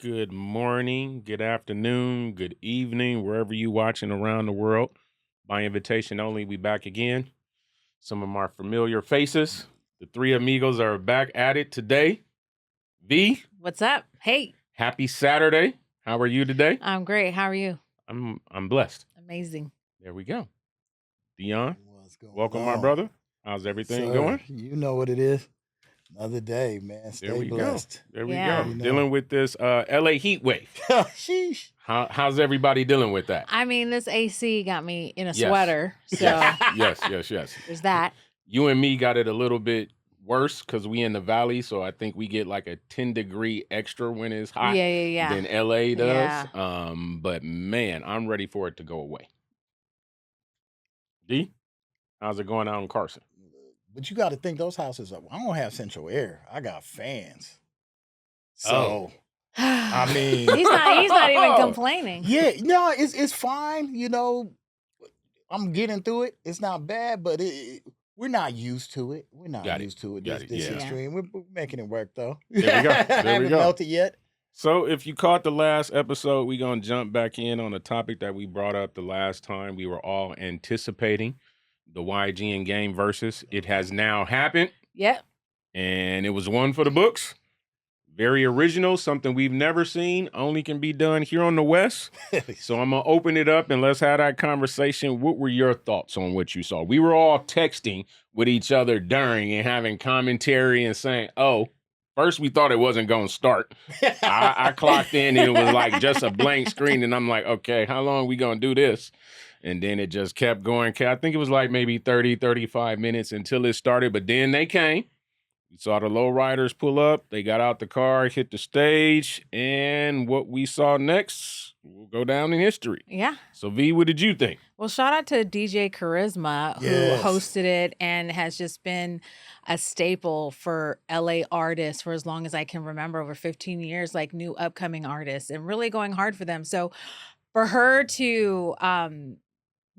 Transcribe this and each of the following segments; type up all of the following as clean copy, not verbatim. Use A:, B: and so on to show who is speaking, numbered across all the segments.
A: Good morning, good afternoon, good evening, wherever you watching around the world. By invitation only, we back again. Some of my familiar faces. The three amigos are back at it today. V,
B: What's up? Hey,
A: happy Saturday. How are you today?
B: I'm great. How are you?
A: I'm blessed.
B: Amazing.
A: There we go. Dion,
C: What's going
A: welcome,
C: on?
A: my brother. How's everything
C: Sir,
A: going?
C: You know what it is. Another day, man.
A: There
C: Stay
A: we
C: blessed.
A: go. There we
B: Yeah.
A: go.
C: You know.
A: Dealing with this LA heat wave.
C: Sheesh.
A: How's everybody dealing with that?
B: I mean, this AC got me in a
A: Yes.
B: sweater, so
A: Yes.
B: there's that.
A: You and me got it a little bit worse because we in the valley, so I think we get like a 10-degree extra when it's hot
B: Yeah.
A: than LA does.
B: Yeah.
A: But man, I'm ready for it to go away. D, how's it going out in Carson?
C: But you got to think those houses up. I don't have central air. I got fans. So, I mean,
B: he's not even complaining.
C: yeah, no, it's fine. You know, I'm getting through it. It's not bad, but we're not used to it. We're not used to it. This extreme. We're making it work though.
A: There we go.
C: I haven't melted yet.
A: So if you caught the last episode, we're going to jump back in on a topic that we brought up the last time. We were all anticipating the YG and game versus. It has now happened.
B: Yep.
A: And it was one for the books. Very original, something we've never seen, only can be done here on the West. So I'm going to open it up and let's have that conversation. What were your thoughts on what you saw? We were all texting with each other during and having commentary and saying, oh, first we thought it wasn't going to start. I clocked in and it was like just a blank screen. And I'm like, okay, how long are we going to do this? And then it just kept going. I think it was like maybe 30, 35 minutes until it started. But then they came. We saw the lowriders pull up. They got out the car, hit the stage. And what we saw next will go down in history.
B: Yeah.
A: So, V, what did you think?
B: Well, shout out to DJ Charisma, who hosted it and has just been a staple for LA artists for as long as I can remember, over 15 years, like new upcoming artists, and really going hard for them. So for her to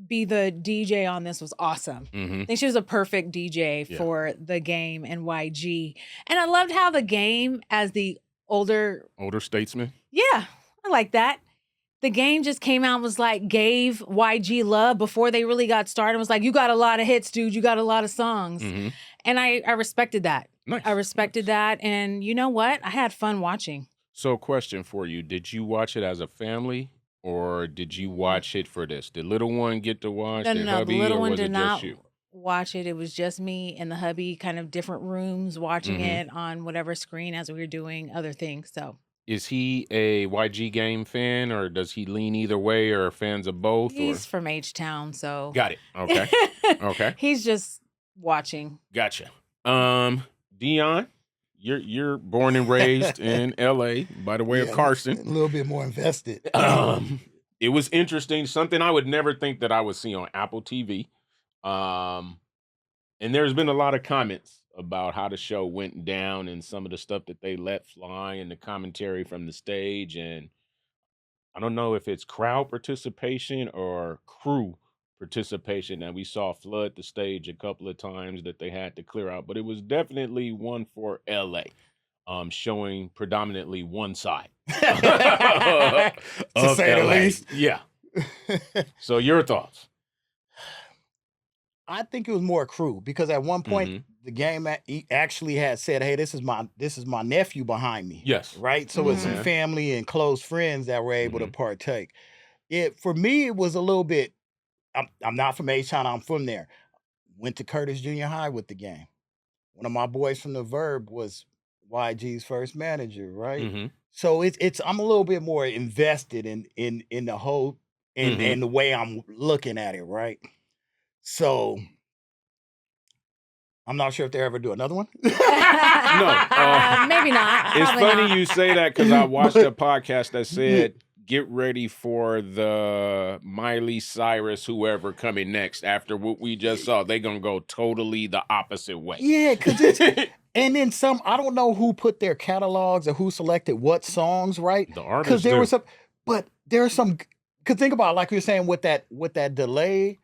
B: be the DJ on this was awesome.
A: Mm-hmm.
B: I think she was a perfect DJ for the game and YG. And I loved how the game, as the older
A: statesman.
B: Yeah, I like that. The game just came out and was like, gave YG love before they really got started. It was like, you got a lot of hits, dude. You got a lot of songs.
A: Mm-hmm.
B: And I respected that.
A: Nice.
B: I respected that. And you know what? I had fun watching.
A: So, question for you. Did you watch it as a family? Or did you watch it for this? Did little one get to watch?
B: No.
A: Hubby,
B: The little
A: or
B: one
A: was
B: did
A: it
B: not
A: just you?
B: watch it. It was just me and the hubby, kind of different rooms, watching it on whatever screen as we were doing other things. So,
A: is he a YG game fan, or does he lean either way, or fans of both?
B: He's from H-Town, so
A: got it. Okay. Okay.
B: He's just watching.
A: Gotcha. Dion, you're born and raised in LA by the way of Carson.
C: A little bit more invested.
A: It was interesting, something I would never think that I would see on Apple TV. And there's been a lot of comments about how the show went down and some of the stuff that they let fly and the commentary from the stage. And I don't know if it's crowd participation or crew participation that we saw flood the stage a couple of times that they had to clear out, but it was definitely one for LA, showing predominantly one side.
C: To say the least.
A: Yeah. So your thoughts?
C: I think it was more crew because at one point the game actually had said, "Hey, this is my nephew behind me."
A: Yes.
C: Right. So it's some family and close friends that were able to partake. For me, it was a little bit. I'm not from H-Town. I'm from there. Went to Curtis Junior High with the game. One of my boys from the Verb was YG's first manager. Right. So it's I'm a little bit more invested in the whole and the way I'm looking at it. Right. So I'm not sure if they ever do another one.
B: No, maybe not.
A: It's
B: Probably
A: funny
B: not.
A: you say that because I watched a podcast that said, get ready for the Miley Cyrus, whoever coming next after what we just saw. They're going to go totally the opposite way.
C: Yeah, because it's, and then some, I don't know who put their catalogs or who selected what songs, right?
A: The artists
C: Because there was some, but there's some, because think about it, like you're saying with that delay,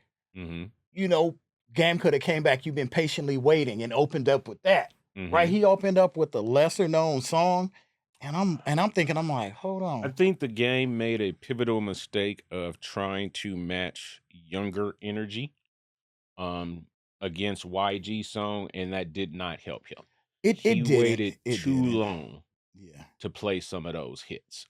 C: you know, game could have came back. You've been patiently waiting and opened up with that, right? He opened up with a lesser known song And I'm thinking, I'm like, hold
A: I
C: on.
A: think the game made a pivotal mistake of trying to match younger energy um against YG song, and that did not help him. He
C: It didn't.
A: waited
C: It
A: too
C: didn't.
A: long
C: Yeah.
A: to play some of those hits.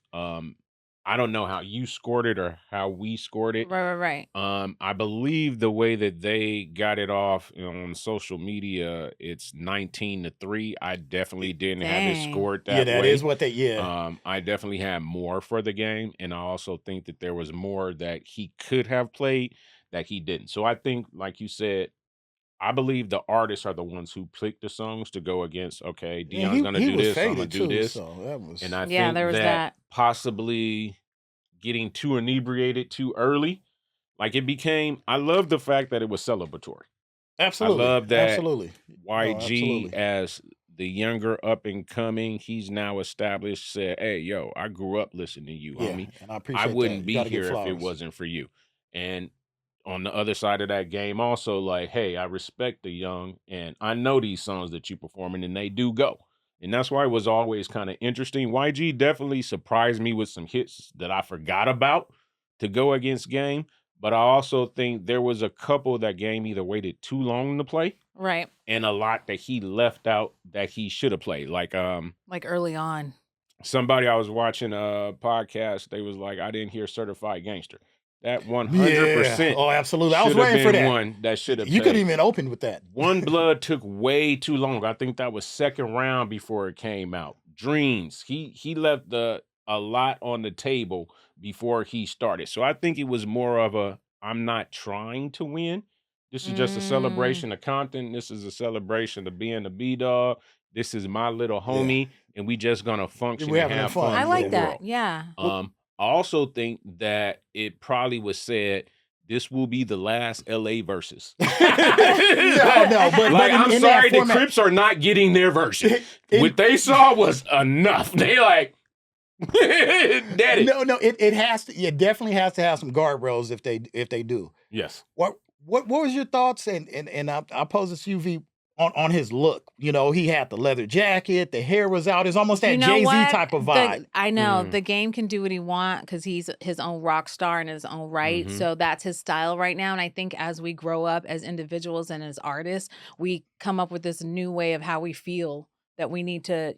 A: I don't know how you scored it or how we scored it.
B: Right.
A: I believe the way that they got it off on social media, it's 19-3. I definitely didn't have it
B: Dang.
A: scored
C: Yeah,
A: that
C: that
A: way.
C: is what they. Yeah.
A: I definitely had more for the game, and I also think that there was more that he could have played that he didn't. So I think, like you said, I believe the artists are the ones who pick the songs to go against. Okay,
C: And
A: Dion's gonna
C: he
A: do
C: was
A: this, so I'm gonna
C: faded
A: do
C: too,
A: this,
C: so that was.
A: and I
B: Yeah,
A: think
B: there was
A: that
B: that.
A: possibly getting too inebriated too early, like it became. I love the fact that it was celebratory.
C: Absolutely.
A: I love that
C: Absolutely. No,
A: YG
C: absolutely.
A: as the younger up and coming, he's now established, said, "Hey, yo, I grew up listening to you,
C: Yeah,
A: homie.
C: and I
A: I
C: appreciate that.
A: wouldn't
C: You
A: be
C: got to get
A: here if it
C: flowers.
A: wasn't for you." And on the other side of that game, also like, "Hey, I respect the young, and I know these songs that you performing, and they do go." And that's why it was always kind of interesting. YG definitely surprised me with some hits that I forgot about to go against Game. But I also think there was a couple that Game either waited too long to play,
B: Right.
A: and a lot that he left out that he should have played. Like
B: early on.
A: somebody I was watching a podcast, they was like, I didn't hear Certified Gangster. That
C: Yeah.
A: 100%
C: Oh, absolutely. I was
A: should have
C: waiting for
A: been
C: that.
A: one that should have
C: You could
A: played.
C: even open with that.
A: One Blood took way too long. I think that was second round before it came out. Dreams. He left a lot on the table before he started. So I think it was more of a I'm not trying to win. This is just a
B: Mm.
A: celebration of Compton. This is a celebration of being a B-Dog. This is my little
C: Yeah.
A: homie, and we just gonna function
C: We're
A: and
C: having
A: have
C: fun.
A: fun
B: I
A: for
B: like
A: the
B: that.
A: world.
B: Yeah.
A: I also think that it probably was said this will be the last LA versus.
C: No, but
A: Like, I'm
C: in
A: sorry,
C: that
A: the
C: format,
A: Crips are not getting their version. What they saw was enough. They like, daddy.
C: no, it has to. It definitely has to have some guardrails if they do.
A: Yes.
C: What was your thoughts? And I pose this to UV on his look. You know, he had the leather jacket, the hair was out. It's almost that
B: You know
C: Jay-Z
B: what?
C: type of vibe.
B: I know
A: Mm.
B: the game can do what he wants because he's his own rock star in his own right.
A: Mhm.
B: So that's his style right now. And I think as we grow up as individuals and as artists, we come up with this new way of how we feel that we need to,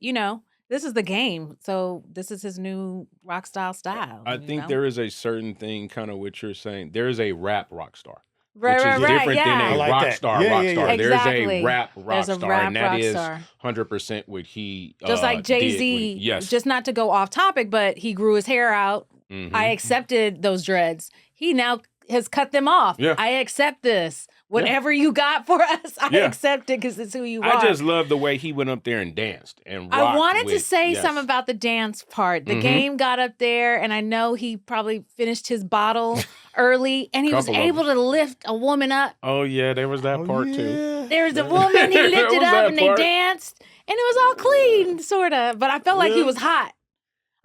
B: this is the game. So this is his new rock style.
A: I think there is a certain thing, kind of what you're saying. There is a rap rock star.
B: Right,
A: which
B: right,
A: is
B: right.
A: different than
B: Yeah.
A: a
C: I like
A: rock
C: that.
A: star.
C: Yeah,
A: rock
C: yeah,
A: star.
C: yeah.
A: There's
B: Exactly.
A: a rap rock
B: There's a
A: star,
B: rap
A: and that
B: rock
A: is
B: star.
A: 100% what he
B: Just like
A: did when
B: Jay-Z,
A: yes.
B: just not to go off topic, but he grew his hair out.
A: Mhm.
B: I accepted those dreads. He now has cut them off.
A: Yeah.
B: I accept this. Whatever you got for us, I
A: Yeah.
B: accept it because it's who you are.
A: I just love the way he went up there and danced and rocked
B: I wanted to
A: with-
B: say
A: yes.
B: something about the dance part. The
A: Mhm.
B: game got up there, and I know he probably finished his bottle early, and he was
A: Couple of
B: able to lift a woman up.
A: Oh yeah, there was that
C: Oh,
A: part too.
C: yeah.
B: There's a woman, he
A: There
B: lifted
A: was
B: up,
A: that
B: and they
A: part.
B: danced, and it was all clean, sort of. But I felt like he
A: Yeah.
B: was hot.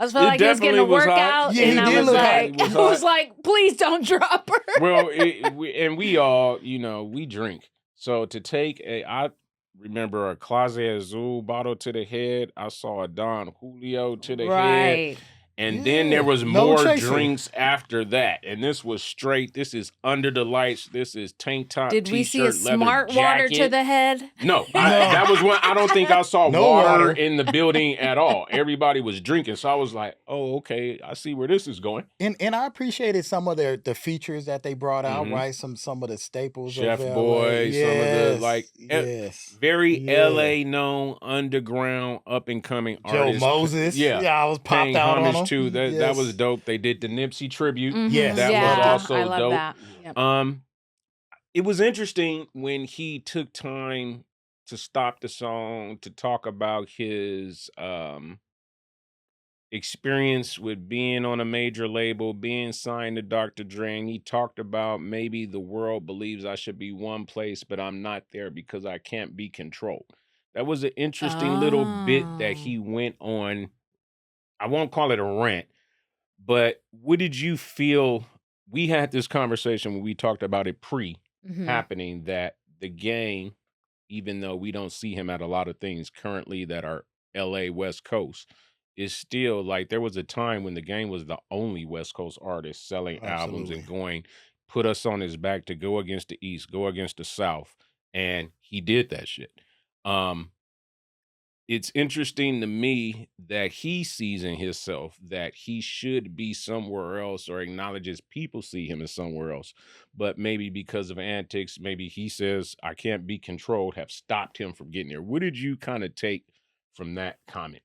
B: I just felt
A: It
B: like he was getting a
A: definitely was hot.
B: workout,
C: Yeah,
B: and
C: he
B: I
C: did
B: was
C: look hot.
B: like,
A: He was
B: I was
A: hot.
B: like, please don't drop her.
A: Well, we all, we drink. So to take I remember a Clase Azul bottle to the head. I saw a Don Julio to the head.
B: Right.
A: And then
C: Yeah,
A: there was
C: no
A: more
C: chaser.
A: drinks after that. And this was straight. This is under the lights. This is tank top,
B: Did we see a
A: t-shirt, leather
B: smart water to
A: jacket.
B: the head?
A: No, that was one. I don't think I saw
C: No
A: water
C: water.
A: in the building at all. Everybody was drinking. So I was like, oh, okay. I see where this is going.
C: And I appreciated some of the features that they brought out,
A: Mhm.
C: right? Some of the staples
A: Chef
C: of LA.
A: Boy, some of the, like,
C: yes.
A: Very
C: Yeah.
A: LA known, underground, up and coming
C: Joe
A: artists.
C: Moses.
A: Yeah.
C: I was
A: Paying
C: popped out on
A: homage
C: him.
A: to that was
C: Yes.
A: dope. They did the Nipsey tribute.
B: Mhm.
C: Yes,
A: That
B: yeah,
A: was also
B: I love
A: dope.
B: that. Yep.
A: It was interesting when he took time to stop the song to talk about his experience with being on a major label, being signed to Dr. Dre. And he talked about maybe the world believes I should be one place, but I'm not there because I can't be controlled. That was an interesting little bit that
B: Oh.
A: he went on. I won't call it a rant, but what did you feel? We had this conversation when we talked about it
B: Mhm.
A: happening, that the game, even though we don't see him at a lot of things currently that are LA West Coast, is still like there was a time when the Game was the only West Coast artist selling albums and
C: Absolutely.
A: put us on his back to go against the East, go against the South, and he did that shit. Um, it's interesting to me that he sees in himself that he should be somewhere else or acknowledges people see him as somewhere else. But maybe because of antics, maybe he says, I can't be controlled, have stopped him from getting there. What did you kind of take from that comment?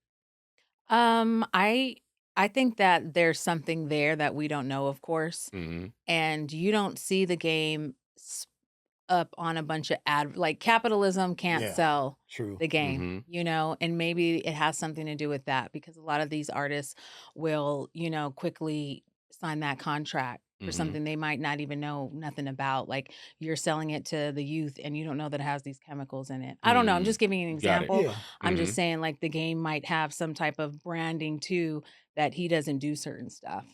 B: Um, I I think that there's something there that we don't know, of course,
A: Hmm.
B: and you don't see the game up on a bunch of like capitalism can't
C: Yeah.
B: sell
C: True.
B: the game,
A: Hmm.
B: and maybe it has something to do with that because a lot of these artists will, quickly sign that contract for
A: Hmm.
B: something they might not even know nothing about. Like you're selling it to the youth and you don't know that it has these chemicals in it. I don't know. I'm
A: Mm.
B: just giving you an
A: Got it.
B: example.
C: Yeah.
B: I'm
A: Hmm.
B: just saying like the game might have some type of branding too that he doesn't do certain stuff.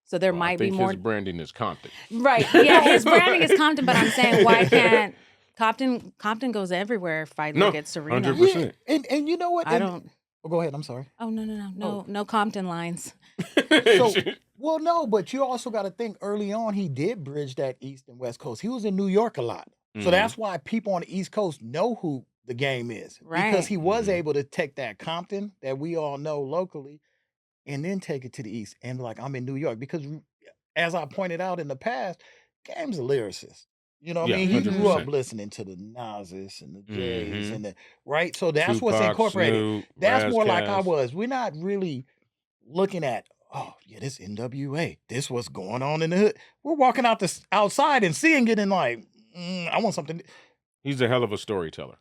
B: So there
A: Well, I
B: might be
A: think his
B: more.
A: branding is Compton.
B: Right. Yeah, his branding is Compton, but I'm saying why can't Compton goes everywhere if I look
A: No,
B: at Serena.
C: Yeah.
A: 100%.
C: And you know what?
B: I
C: And
B: don't
C: go ahead. I'm sorry.
B: oh no,
C: Oh,
B: no Compton lines.
C: so well, no, but you also got to think early on he did bridge that East and West Coast. He was in New York a lot. So
A: Hmm.
C: that's why people on the East Coast know who the Game is because
B: Right.
C: he was
A: Hmm.
C: able to take that Compton that we all know locally and then take it to the East and like I'm in New York because as I pointed out in the past, Game's a lyricist. You know what I
A: Yeah,
C: mean? He grew up
A: 100%.
C: listening to the Nas's and the J's
A: Hmm.
C: and the right. So that's what's
A: Tupac,
C: incorporated.
A: Snoop,
C: That's more like I
A: Razzcast.
C: was. We're not really looking at, oh yeah, this NWA. This what's going on in the hood. We're walking out this outside and seeing it and like, I want something.
A: He's a hell of a storyteller.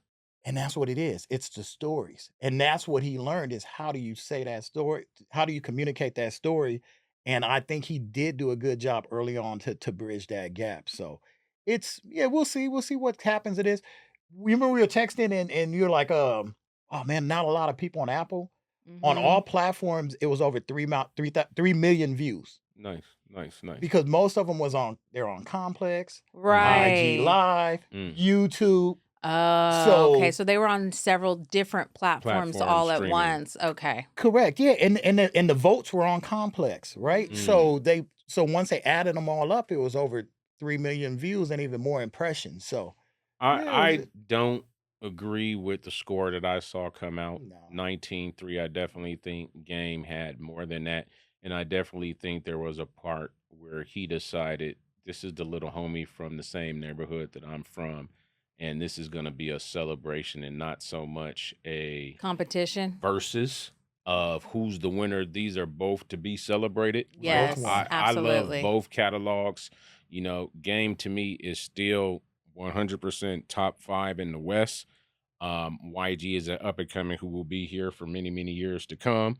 C: And that's what it is. It's the stories. And that's what he learned is how do you say that story? How do you communicate that story? And I think he did do a good job early on to bridge that gap. So it's yeah, we'll see. We'll see what happens to this. Remember we were texting and you're like, oh man, not a lot of people on Apple. On all
B: Mhm.
C: platforms, it was over 3 million views
A: Nice, nice, nice.
C: because most of them they're on Complex,
A: Mhm.
C: IG
B: Right.
C: Live,
A: Mm.
C: YouTube.
B: Oh, okay.
C: So
B: So they were on several different platforms
A: Platform
B: all at
A: streaming.
B: once. Okay.
C: correct, yeah, and the votes were on Complex, right?
B: Mhm.
A: Mm.
C: So once they added them all up, it was over 3 million views and even more impressions. So yeah,
A: I don't agree with the score that I saw come out.
C: no,
A: 19-3. I definitely think Game had more than that. And I definitely think there was a part where he decided this is the little homie from the same neighborhood that I'm from. And this is going to be a celebration and not so much a
B: Competition.
A: versus of who's the winner. These are both to be celebrated.
C: both
B: Yes,
C: won.
A: I love
B: absolutely.
A: both catalogs. Game to me is still 100% top five in the West. YG is an up and coming who will be here for many, many years to come.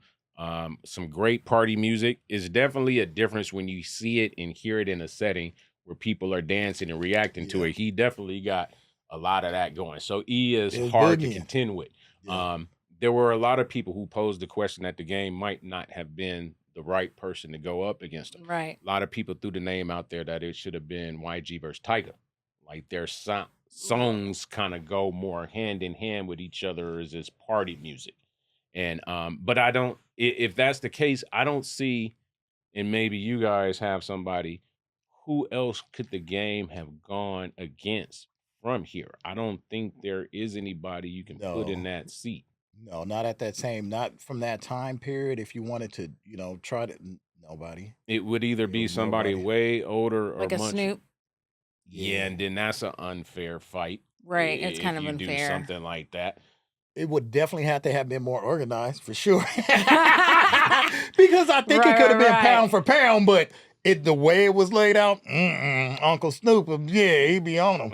A: Some great party music is definitely a difference when you see it and hear it in a setting where people are dancing and reacting to
C: Yeah,
A: it. He definitely got a lot of that going. So E is
C: it was
A: hard to
C: boogieing.
A: contend with.
C: Yeah,
A: Um, there were a lot of people who posed the question that the Game might not have been the right person to go up against him.
B: Right.
A: A lot of people threw the name out there that it should have been YG versus Tyga. Like their songs kind of go more hand in hand with each other as this party music. And but I don't if that's the case, I don't see, and maybe you guys have somebody, who else could the Game have gone against from here? I don't think there is anybody you can put in
C: no,
A: that seat.
C: no, not at that same, not from that time period. If you wanted to, try to, nobody.
A: It would either
C: It
A: be
C: was
A: somebody
C: nobody.
A: way older or
B: Like a
A: much.
B: Snoop.
A: Yeah,
C: Yeah.
A: and then that's an unfair fight
B: Right. It's kind
A: if
B: of
A: you do
B: unfair.
A: something like that.
C: It would definitely have to have been more organized for sure. Because I think it
B: Right,
C: could have
B: right,
C: been pound
B: right.
C: for pound, but the way it was laid out, Uncle Snoop, yeah, he'd be on him.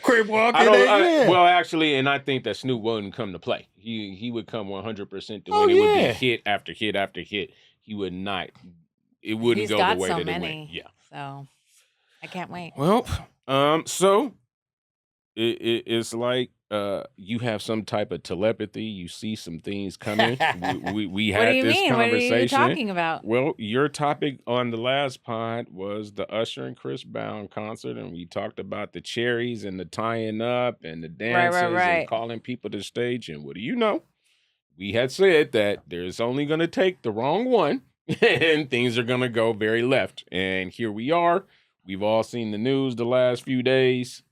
C: Crip walk
A: I
C: in
A: don't.
C: there, yeah.
A: Well, actually, and I think that Snoop wouldn't come to play. He would come 100% to
C: Oh
A: win. It would be
C: yeah.
A: hit after hit after hit. He would not. It wouldn't
B: He's
A: go the
B: got
A: way
B: so
A: that it went.
B: many.
A: Yeah.
B: So I can't wait.
A: Well, so it's like you have some type of telepathy. You see some things coming. We
B: What do
A: had
B: you
A: this
B: mean? What are you
A: conversation.
B: talking about?
A: Well, your topic on the last pod was the Usher and Chris Brown concert, and we talked about the cherries and the tying up and the
B: Right, right,
A: dances and
B: right.
A: calling people to the stage. And what do you know? we had said that there's only going to take the wrong one and things are going to go very left. And here we are. We've all seen the news the last few days.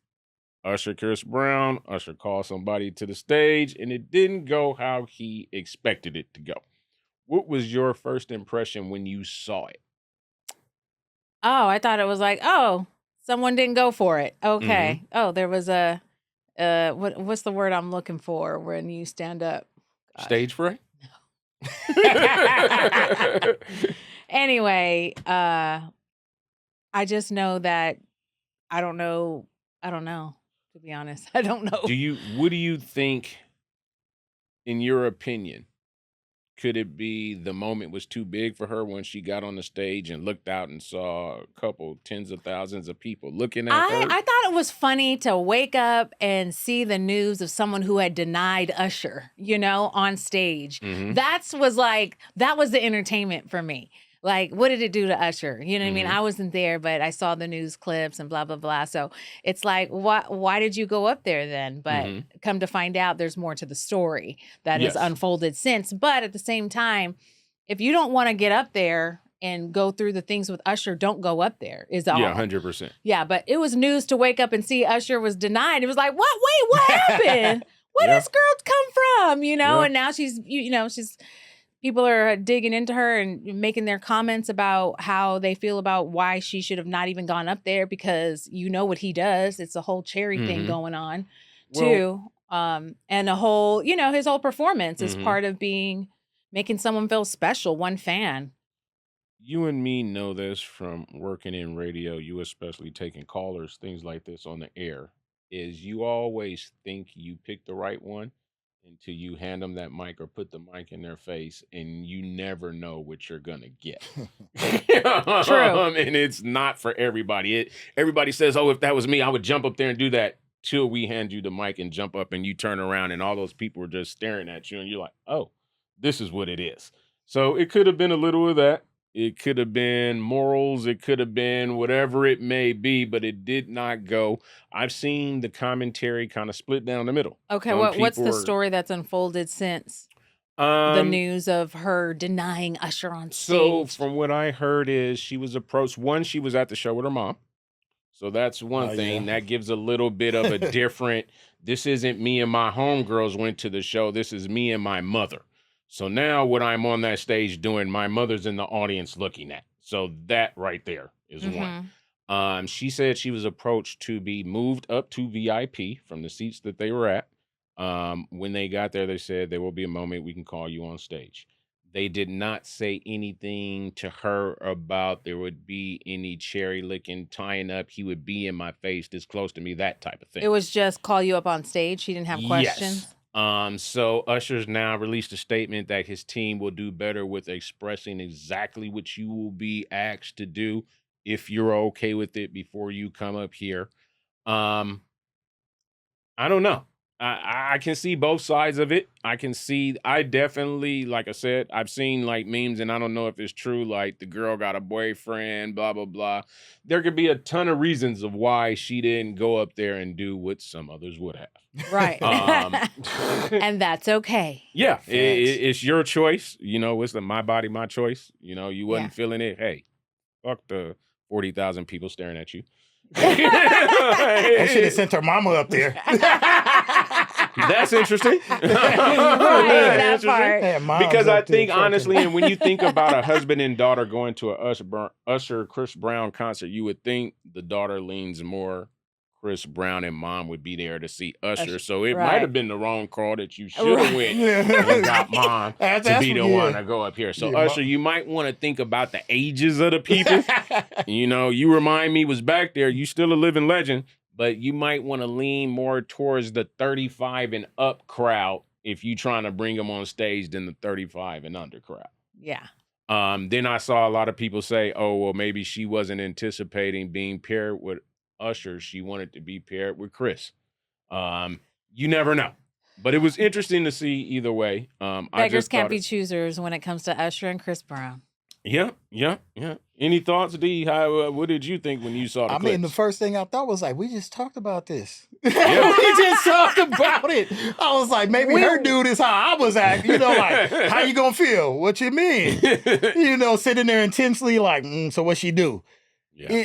A: Usher, Chris Brown, Usher called somebody to the stage, and it didn't go how he expected it to go. What was your first impression when you saw it?
B: Oh, I thought it was like, oh, someone didn't go for it. Okay. Mm-hmm. Oh, there was a what's the word I'm looking for when you stand up?
A: Gosh. Stage fright?
B: No. Anyway, I just know that I don't know, to be honest. I don't know.
A: What do you think, in your opinion, could it be the moment was too big for her when she got on the stage and looked out and saw a couple tens of thousands of people looking at her?
B: I thought it was funny to wake up and see the news of someone who had denied Usher, on stage. Mm-hmm. That was the entertainment for me. Like, what did it do to Usher? You know what I mean? I wasn't there, but I saw the news clips and blah, blah, blah. So it's like, why did you go up there then? But come to find out, there's more to the story that has unfolded since. But at the same time, if you don't want to get up there and go through the things with Usher, don't go up there, is all.
A: Yeah, 100%.
B: Yeah, but it was news to wake up and see Usher was denied. It was like, what? Wait, what happened? Where did this girl come from? And now she's, she's... People are digging into her and making their comments about how they feel about why she should have not even gone up there because what he does. It's a whole cherry thing going on, too. And a whole, his whole performance is part of making someone feel special, one fan.
A: You and me know this from working in radio, you especially taking callers, things like this on the air, is you always think you picked the right one until you hand them that mic or put the mic in their face, and you never know what you're going to get.
B: True.
A: And it's not for everybody. Everybody says, oh, if that was me, I would jump up there and do that, till we hand you the mic and jump up and you turn around and all those people are just staring at you and you're like, oh, this is what it is. So it could have been a little of that. It could have been morals. It could have been whatever it may be, but it did not go. I've seen the commentary kind of split down the middle.
B: Okay, what's the story that's unfolded since the news of her denying Usher on stage?
A: So from what I heard is she was approached. One, she was at the show with her mom. So that's one thing. Yeah. That gives a little bit of a different, this isn't me and my homegirls went to the show. This is me and my mother. So now what I'm on that stage doing, my mother's in the audience looking at. So that right there is one. She said she was approached to be moved up to VIP from the seats that they were at. When they got there, they said there will be a moment we can call you on stage. They did not say anything to her about there would be any cherry licking, tying up. He would be in my face this close to me, that type of thing.
B: It was just call you up on stage. She didn't have questions.
A: Yes. So Usher's now released a statement that his team will do better with expressing exactly what you will be asked to do if you're okay with it before you come up here. I don't know. I can see both sides of it. I definitely, like I said, I've seen like memes and I don't know if it's true. Like the girl got a boyfriend, blah, blah, blah. There could be a ton of reasons of why she didn't go up there and do what some others would have.
B: Right. And that's okay.
A: Yeah. It's your choice. It's my body, my choice. You wasn't feeling it. Hey, fuck the 40,000 people staring at you.
C: They should have sent her mama up there.
A: That's interesting.
B: That part.
A: Because I think, honestly, and when you think about a husband and daughter going to a Usher Chris Brown concert, you would think the daughter leans more Chris Brown and mom would be there to see Usher. So it might have been the wrong call that you should have went and got mom to be the one to go up here. So Usher, you might want to think about the ages of the people. You remind me was back there. You still a living legend, but you might want to lean more towards the 35 and up crowd if you trying to bring them on stage than the 35 and under crowd.
B: Yeah.
A: Then I saw a lot of people say, oh, well, maybe she wasn't anticipating being paired with Usher. She wanted to be paired with Chris. You never know. But it was interesting to see either way.
B: Beggars can't be choosers when it comes to Usher and Chris Brown.
A: Yeah. Any thoughts, D? What did you think when you saw the
C: I mean, the
A: clips?
C: first thing I thought was like, we just talked about this.
A: Yeah.
C: We just talked about it. I was like, maybe her dude is how I was acting. You know, like, how you gonna feel? What you mean? You know, sitting there intensely like, so what she do?
A: Yeah.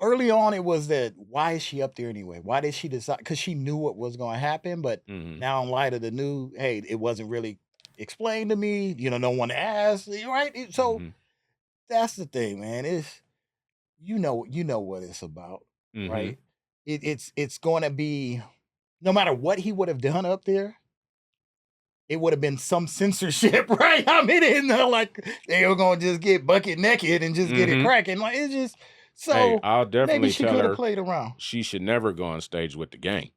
C: Early on it was that, why is she up there anyway? Why did she decide? Because she knew what was going to happen. But now in light of the new, hey, it wasn't really explained to me. No one asked, right? So that's the thing, man. It's you know what it's about, right? It's going to be, no matter what he would have done up there, it would have been some censorship, right? I mean, it's not like they were going to just get bucket naked and just get it cracking. Like, it's just so.
A: Hey, I'll definitely
C: maybe she
A: tell
C: could have
A: her
C: played around.
A: she should never go on stage with the gang.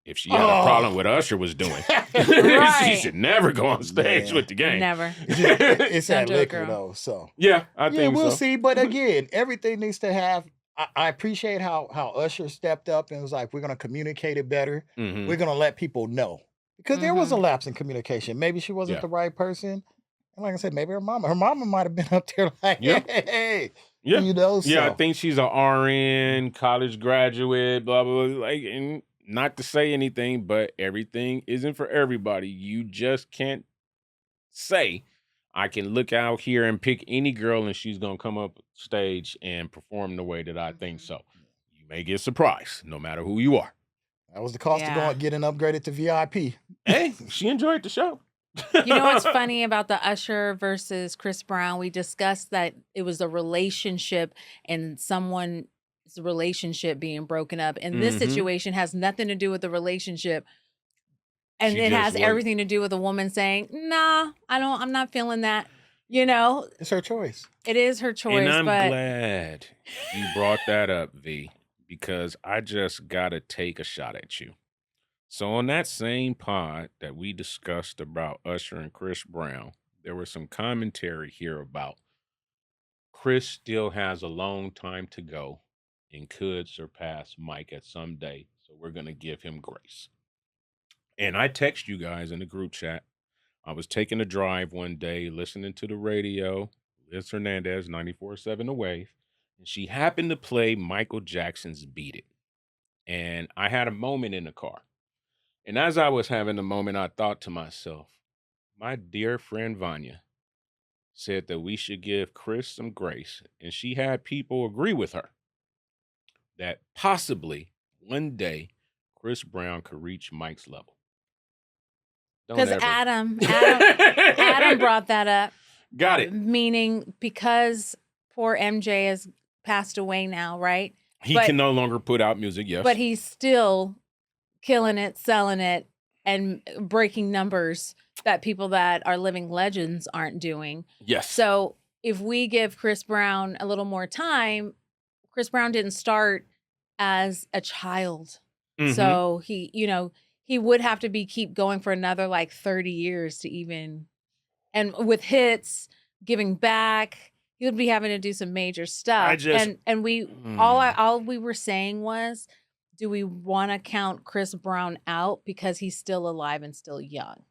A: If she had a problem with Usher was doing, she should never go on stage with the gang.
B: Never.
C: It's that liquor though. So
A: yeah, I think
C: we'll
A: so.
C: see. But again, everything needs to have. I appreciate how Usher stepped up and was like, we're going to communicate it better. We're going to let people know, because there was a lapse in communication. Maybe she wasn't the right person. And like I said, maybe her mama might have been up there like, hey.
A: Yeah.
C: So.
A: I think she's a RN, college graduate, blah, blah, blah. Like, and not to say anything, but everything isn't for everybody. You just can't say, I can look out here and pick any girl and she's going to come up stage and perform the way that I think so. You may get surprised, no matter who you are.
C: That was the cost of going getting upgraded to VIP.
A: Hey, she enjoyed the show.
B: You know what's funny about the Usher versus Chris Brown? We discussed that it was a relationship and someone's relationship being broken up. And this situation has nothing to do with the relationship. And it has everything to do with a woman saying, nah, I'm not feeling that.
C: It's her choice.
B: It is her choice.
A: And I'm glad you brought that up, V, because I just got to take a shot at you. So on that same pod that we discussed about Usher and Chris Brown, there was some commentary here about Chris still has a long time to go and could surpass Mike at some day. So we're going to give him grace. And I text you guys in the group chat. I was taking a drive one day, listening to the radio, Liz Hernandez, 94.7 The Wave, and she happened to play Michael Jackson's Beat It. And I had a moment in the car. And as I was having the moment, I thought to myself, my dear friend Vanya said that we should give Chris some grace. And she had people agree with her that possibly one day Chris Brown could reach Mike's level.
B: Because Adam brought that up.
A: Got it.
B: Meaning, because poor MJ has passed away now, right?
A: He can no longer put out music, yes.
B: But he's still killing it, selling it, and breaking numbers that people that are living legends aren't doing.
A: Yes.
B: So if we give Chris Brown a little more time, Chris Brown didn't start as a child. So he would have to keep going for another 30 years to even, and with hits, giving back, he would be having to do some major stuff. And we all we were saying was, do we want to count Chris Brown out because he's still alive and still young?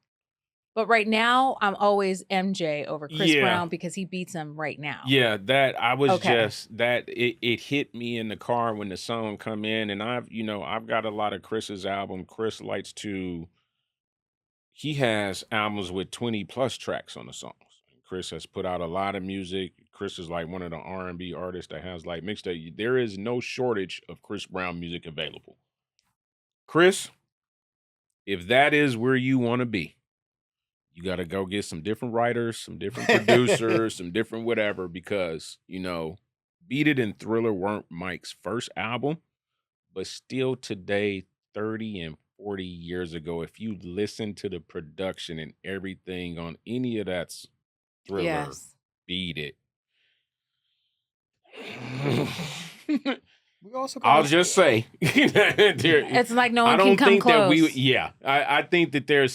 B: But right now, I'm always MJ over Chris Brown because he beats him right now.
A: Yeah, that I was just that it hit me in the car when the song come in, and I've got a lot of Chris's album. Chris likes to. He has albums with 20 plus tracks on the songs. Chris has put out a lot of music. Chris is like one of the R&B artists that has mixtape. There is no shortage of Chris Brown music available. Chris, if that is where you want to be, you got to go get some different writers, some different producers, some different whatever, because, Beat It and Thriller weren't Mike's first album, but still today, 30 and 40 years ago, if you listen to the production and everything on any of that Thriller, Beat It. I'll just say,
B: it's like no one can come close.
A: I think that there's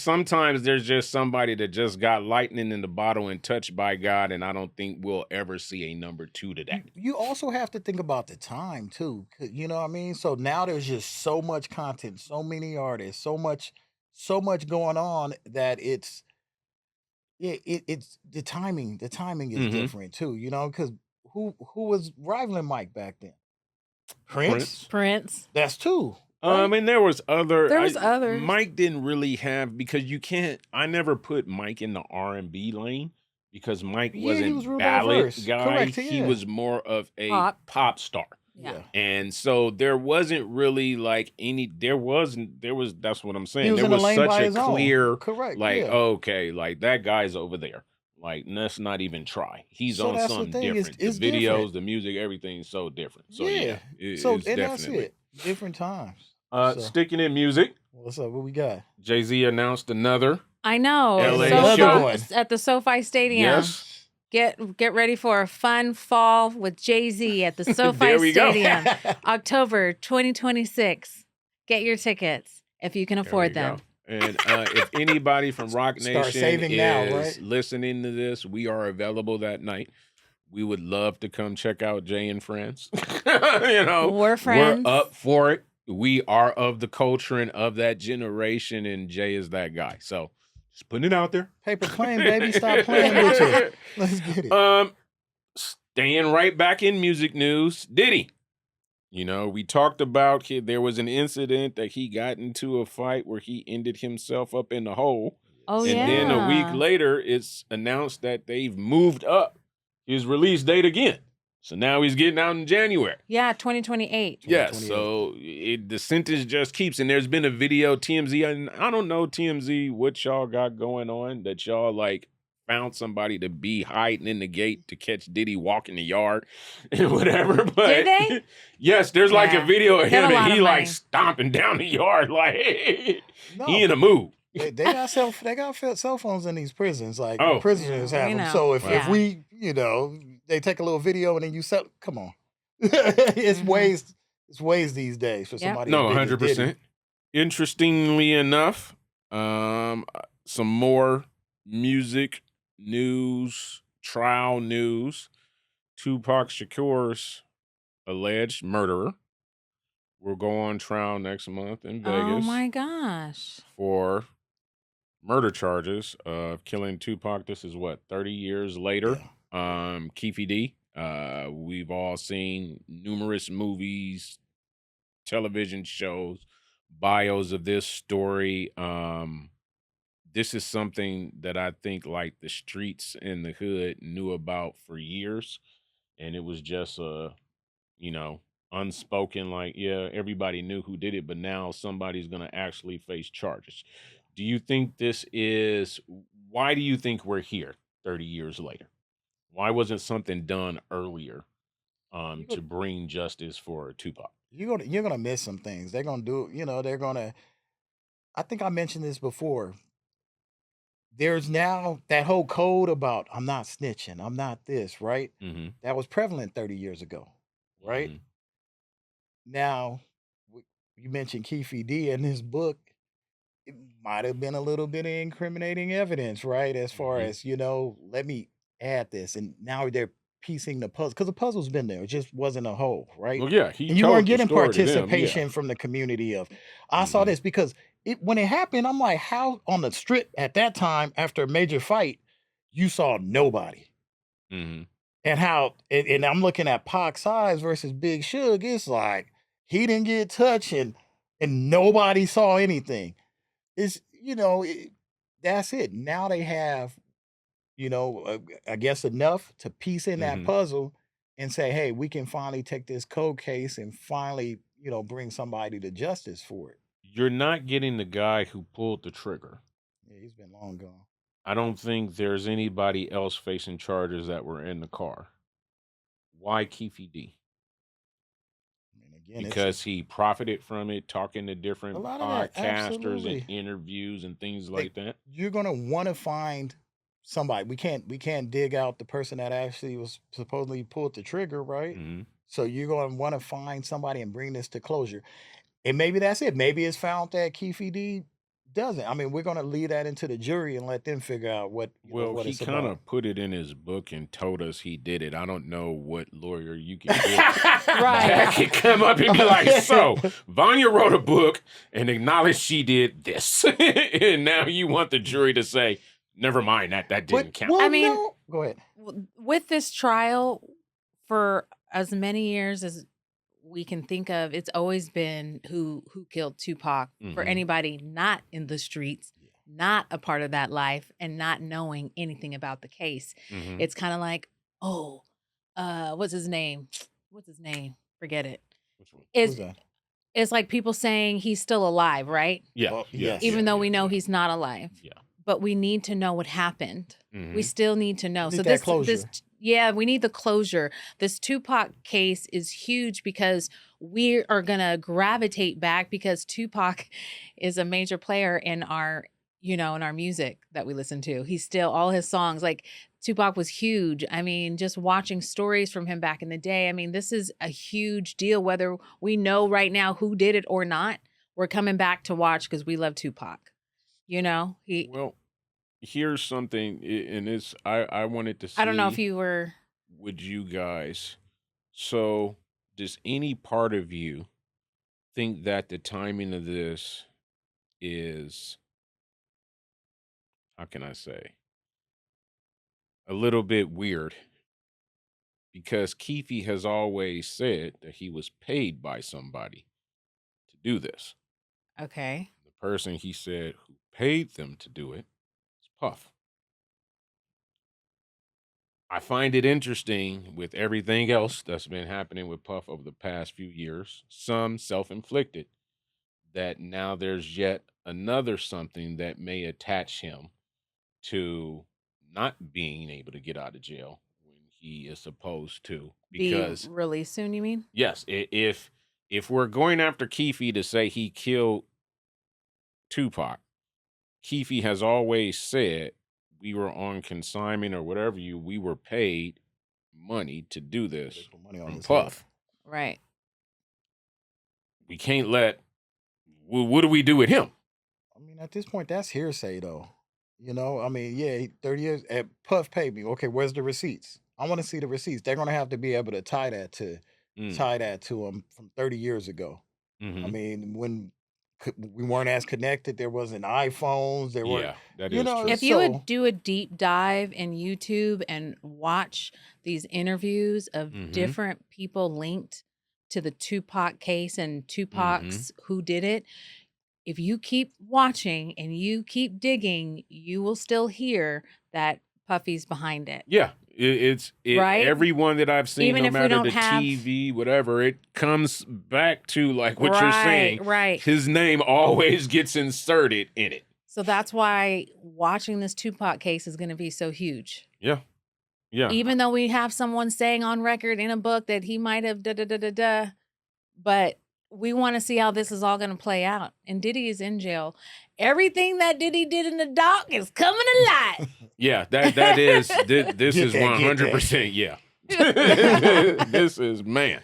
A: just somebody that just got lightning in the bottle and touched by God, and I don't think we'll ever see a number two to that.
C: You also have to think about the time too. You know what I mean? So now there's just so much content, so many artists, so much going on that it's it's the timing. The timing is
A: Mhm.
C: different too, because who was rivaling Mike back then? Prince.
B: Prince.
C: That's two. Right?
A: And there was other.
B: There was others.
A: Mike didn't really have, because you can't. I never put Mike in the R&B lane because Mike
C: Yeah,
A: wasn't
C: he was real
A: ballad
C: diverse.
A: guy.
C: Correct,
A: He
C: yeah.
A: was more of a pop star.
B: Yeah.
A: And so there wasn't really like any. There was. That's what I'm saying.
C: He was
A: There
C: in a
A: was
C: lane by
A: such a
C: his own.
A: clear,
C: Correct.
A: like,
C: yeah.
A: okay, like that guy's over there. Like, let's not even try. He's
C: So
A: on
C: that's the
A: something
C: thing,
A: different.
C: it's
A: The videos,
C: different.
A: the music, everything's so different. So
C: Yeah.
A: it's
C: So and
A: definitely.
C: that's it. Different times.
A: Sticking in music,
C: What's up? What we got?
A: Jay-Z announced another.
B: I know.
A: LA
C: show.
B: At the SoFi Stadium.
A: Yes.
B: Get ready for a fun fall with Jay-Z at the
A: There
B: SoFi
A: we go.
B: Stadium, October 2026. Get your tickets if you can afford
A: There we
B: them.
A: go. And if anybody from Rock
C: Start
A: Nation
C: saving
A: is
C: now, right?
A: listening to this, we are available that night. We would love to come check out Jay and Friends.
B: We're friends.
A: We're up for it. We are of the culture and of that generation, and Jay is that guy. So just putting it out there.
C: Paper plane, baby. Stop playing with you. Let's get it.
A: Staying right back in music news, Diddy. We talked about there was an incident that he got into a fight where he ended himself up in the hole.
B: Oh,
A: And then a week later, it's announced that they've moved up his release date again. So now he's getting out in January.
B: Yeah, 2028.
A: Yeah, so the sentence just keeps. And there's been a video, TMZ, and I don't know, TMZ, what y'all got going on that y'all like found somebody to be hiding in the gate to catch Diddy walking the yard and whatever. But
B: did they?
A: Yes, there's like a video of him and he like stomping down the yard like he in a mood.
C: They got cell phones in these prisons, like prisoners have them.
B: know.
C: So if we, they take a little video and then you sell. Come on, it's ways these days for somebody.
A: No,
C: as big as
A: 100%.
C: Diddy.
A: Interestingly enough, some more music news, trial news. Tupac Shakur's alleged murderer will go on trial next month in Vegas.
B: Oh my gosh.
A: For murder charges of killing Tupac. This is 30 years later. Keefy D. We've all seen numerous movies, television shows, bios of this story. This is something that I think like the streets in the hood knew about for years. And it was just unspoken, like, yeah, everybody knew who did it, but now somebody's going to actually face charges. Do you think why do you think we're here 30 years later? Why wasn't something done earlier to bring justice for Tupac?
C: You're gonna miss some things. They're gonna do, they're gonna. I think I mentioned this before. There's now that whole code about I'm not snitching, I'm not this, right?
A: Mm-hmm.
C: That was prevalent 30 years ago, right?
A: Mm-hmm.
C: Now, you mentioned Keefy D in his book. It might have been a little bit of incriminating evidence, right? As far as, let me add this. And now they're piecing the puzzle, because the puzzle's been there. It just wasn't a whole, right?
A: Well, yeah.
C: And you weren't getting participation from the community of, I saw this, because when it happened, I'm like, how on the strip at that time, after a major fight, you saw nobody?
A: Mm-hmm.
C: And how, and I'm looking at Pac's eyes versus Big Suge, it's like, he didn't get touched and nobody saw anything. It's, that's it. Now they have, I guess enough to piece in that puzzle and say, hey, we can finally take this cold case and finally, bring somebody to justice for it.
A: You're not getting the guy who pulled the trigger.
C: Yeah, he's been long gone.
A: I don't think there's anybody else facing charges that were in the car. Why Keefy D? Because he profited from it, talking to different podcasters and interviews and things like that.
C: You're gonna want to find somebody. We can't dig out the person that actually was supposedly pulled the trigger, right?
A: Mm-hmm.
C: So you're gonna want to find somebody and bring this to closure. And maybe that's it. Maybe it's found that Keefy D doesn't. I mean, we're gonna leave that into the jury and let them figure out what. What
A: he kind of put it in his book and told us he did it. I don't know what lawyer you can get that can come up and be like, so Vanya wrote a book and acknowledged she did this, and now you want the jury to say Never mind that
C: But
A: didn't count.
C: well,
B: I mean,
C: no. Go ahead.
B: with this trial, for as many years as we can think of, it's always been who killed Tupac. For
A: Mhm.
B: anybody not in the streets,
C: Yeah.
B: not a part of that life, and not knowing anything about the case,
A: Mhm.
B: it's kind of like, oh, what's his name? What's his name? Forget it.
A: Which one?
C: Who's
B: It's
C: that?
B: it's like people saying he's still alive, right?
A: Yeah.
C: Oh,
A: yeah,
C: yes.
A: yeah,
B: Even though
A: yeah,
B: we know
A: yeah.
B: he's not alive.
A: Yeah.
B: But we need to know what happened. We
A: Mhm.
B: still need to know.
C: We need
B: So
C: that
B: this
C: closure.
B: yeah, we need the closure. This Tupac case is huge because we are gonna gravitate back because Tupac is a major player in our, in our music that we listen to. He's still all his songs, like Tupac was huge. I mean, just watching stories from him back in the day. I mean, this is a huge deal, whether we know right now who did it or not. We're coming back to watch because we love Tupac. He
A: Well, here's something, and it's I wanted to
B: I don't know if
A: see
B: you were
A: with you guys. So, does any part of you think that the timing of this is, how can I say, a little bit weird? Because Keefe has always said that he was paid by somebody to do this.
B: okay.
A: The person he said who paid them to do it is Puff. I find it interesting with everything else that's been happening with Puff over the past few years, some self-inflicted, that now there's yet another something that may attach him to not being able to get out of jail when he is supposed to.
B: Be
A: Because
B: released soon, you mean?
A: yes, if we're going after Keefe to say he killed Tupac, Keefe has always said we were on consignment or whatever we were paid money to do
C: They
A: this
C: put money on
A: from
C: his head.
A: Puff.
B: Right.
A: We can't let. Well, what do we do with him?
C: I mean, at this point, that's hearsay, though. I mean, yeah, 30 years. Puff paid me. Okay, where's the receipts? I want to see the receipts. They're gonna have to be able to tie that to him from 30 years ago. I
A: Mm-hmm.
C: mean, when we weren't as connected, there wasn't iPhones. There weren't,
A: Yeah, that is true.
B: If you would
C: so
B: do a deep dive in YouTube and watch these interviews of
A: Mhm.
B: different people linked to the Tupac case and Tupac's who did it, if you keep watching and you keep digging, you will still hear that Puffy's behind it.
A: Yeah, it's
B: Right?
A: everyone that I've seen,
B: Even
A: no
B: if we
A: matter
B: don't
A: the
B: have
A: TV, whatever, it comes back to like what you're saying.
B: right.
A: His name always gets inserted in it.
B: So that's why watching this Tupac case is going to be so huge.
A: Yeah, yeah.
B: Even though we have someone saying on record in a book that he might have but we want to see how this is all going to play out. And Diddy is in jail. Everything that Diddy did in the dock is coming to light.
A: Yeah, that is this is 100%. Yeah, this is man.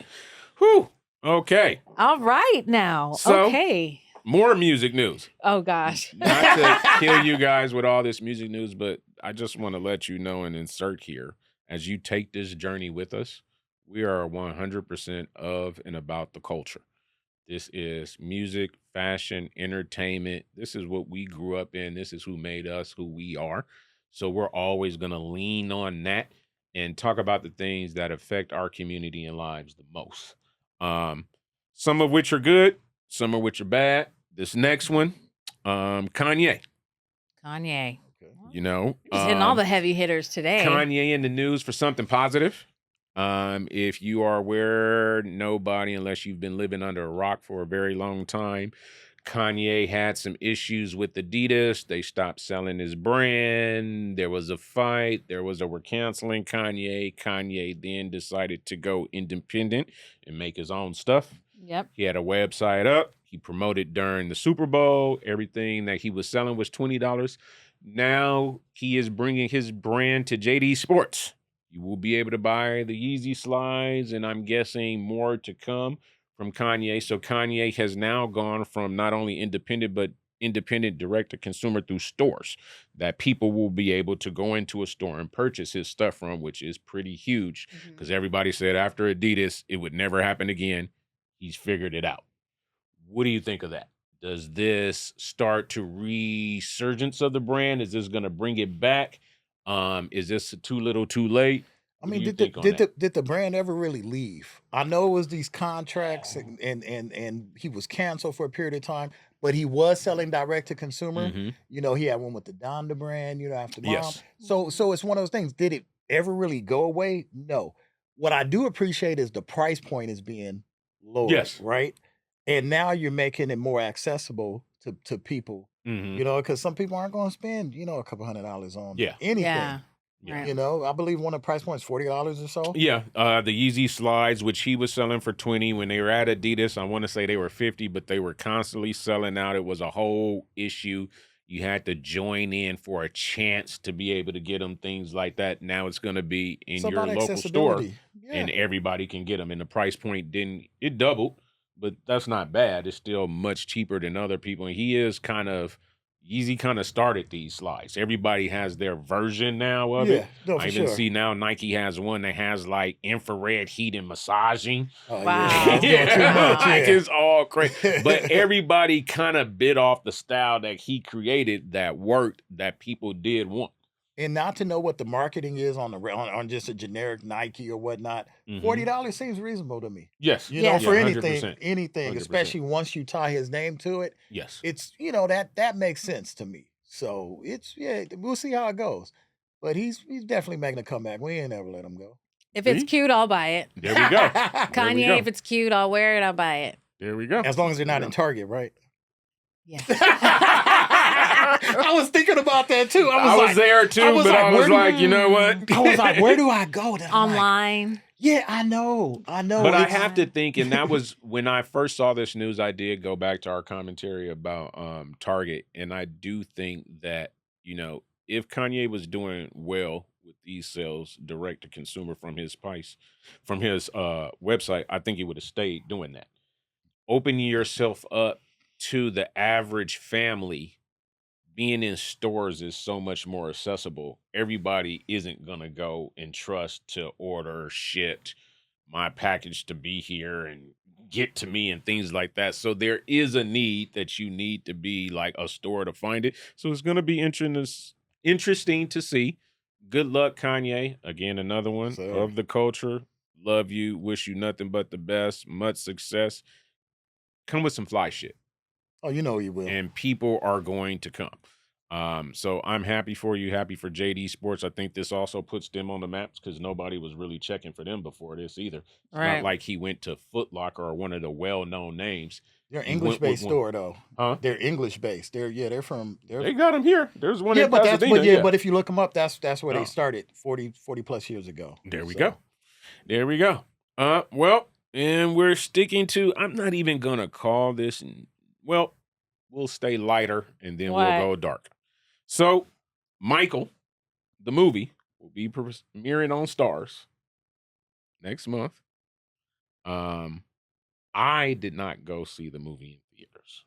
A: Whew. Okay.
B: All right now.
A: So-
B: Okay.
A: More music news.
B: Oh gosh.
A: Not to kill you guys with all this music news, but I just want to let you know and insert here, as you take this journey with us, we are 100% of and about the culture. This is music, fashion, entertainment. This is what we grew up in. This is who made us who we are. So we're always going to lean on that and talk about the things that affect our community and lives the most. Some of which are good, some of which are bad. This next one, Kanye.
B: Kanye.
A: Just
B: hitting all the heavy hitters today.
A: Kanye in the news for something positive. If you are aware, nobody, unless you've been living under a rock for a very long time, Kanye had some issues with Adidas. They stopped selling his brand. There was a fight. We're canceling Kanye. Kanye then decided to go independent and make his own stuff.
B: Yep.
A: He had a website up. He promoted during the Super Bowl. Everything that he was selling was $20. Now he is bringing his brand to JD Sports. You will be able to buy the Yeezy slides, and I'm guessing more to come from Kanye. So Kanye has now gone from not only independent, but independent direct-to-consumer through stores that people will be able to go into a store and purchase his stuff from, which is pretty huge because everybody said after Adidas, it would never happen again. He's figured it out. What do you think of that? Does this start to resurgence of the brand? Is this going to bring it back? Is this too little, too late?
C: I
A: What do
C: mean,
A: you think on that?
C: did the brand ever really leave? I know it was these contracts and he was canceled for a period of time, but he was selling direct to consumer.
A: Mm-hmm.
C: You know, he had one with the Donda brand, you know, after mom.
A: Yes.
C: So it's one of those things. Did it ever really go away? No. What I do appreciate is the price point is being lowered,
A: Yes.
C: right? And now you're making it more accessible to people,
A: Mm-hmm.
C: you know, because some people aren't going to spend, you know, a couple $100 on anything.
B: Yeah.
A: Yeah.
B: Right.
C: You know, I believe one of the price points $40 or so.
A: Yeah, the Yeezy slides, which he was selling for 20 when they were at Adidas. I want to say they were 50, but they were constantly selling out. It was a whole issue. You had to join in for a chance to be able to get them, things like that. Now it's going to be in
C: It's
A: your
C: about
A: local store,
C: accessibility.
A: and
C: Yeah.
A: everybody can get them. And the price point it doubled, but that's not bad. It's still much cheaper than other people. And Yeezy kind of started these slides. Everybody has their version now of it.
C: No,
A: I
C: for
A: even
C: sure.
A: see now Nike has one that has like infrared heat and massaging.
C: Oh,
B: Wow.
C: yeah, that's doing too much.
A: Like
C: Yeah.
A: it's all crazy. But everybody kind of bit off the style that he created that worked, that people did want.
C: And not to know what the marketing is on just a generic Nike or whatnot,
A: Mhm.
C: $40 seems reasonable to me.
A: Yes.
C: You know,
B: Yes.
C: for
A: Yeah,
C: anything,
A: 100%.
C: anything,
A: 100%.
C: especially once you tie his name to it,
A: Yes.
C: it's that makes sense to me. So we'll see how it goes. But he's definitely making a comeback. We ain't never let him go.
B: If it's
A: See?
B: cute, I'll buy it.
A: There we go. There we
B: Kanye,
A: go.
B: if it's cute, I'll wear it. I'll buy it.
A: There we go.
C: As long as they're not
A: There
C: in
A: we
C: Target, right?
B: Yeah.
C: I was thinking about that too.
A: I was there too, but I was like, you know what?
C: I was like, where do I go? Then I'm like,
B: Online.
C: yeah, I know.
A: But I
C: It's-
A: have to think, and that was when I first saw this news, I did go back to our commentary about Target. And I do think that, you know, if Kanye was doing well with these sales direct to consumer from his website, I think he would have stayed doing that. Opening yourself up to the average family, being in stores is so much more accessible. Everybody isn't going to go and trust to order shipped my package to be here and get to me and things like that. So there is a need that you need to be like a store to find it. So it's going to be interesting to see. Good luck, Kanye. Again, another one
C: Sir.
A: of the culture. Love you. Wish you nothing but the best. Much success. Come with some fly shit.
C: Oh, you know you will.
A: And people are going to come. So I'm happy for you, happy for JD Sports. I think this also puts them on the maps because nobody was really checking for them before this either. It's
B: Right.
A: not like he went to Foot Locker or one of the well-known names.
C: They're
A: He went with
C: English-based
A: one-
C: store though.
A: Huh?
C: They're English-based. They're from.
A: They got them here. There's one in
C: but
A: Pasadena.
C: but if you look them up, that's where
A: Oh.
C: they started 40 plus years ago.
A: There we
C: So,
A: go. There we go. Well, and we're sticking to, I'm not even going to call this, well, we'll stay lighter and then
B: What?
A: we'll go dark. So, Michael, the movie, will be premiering on Stars next month. I did not go see the movie in theaters.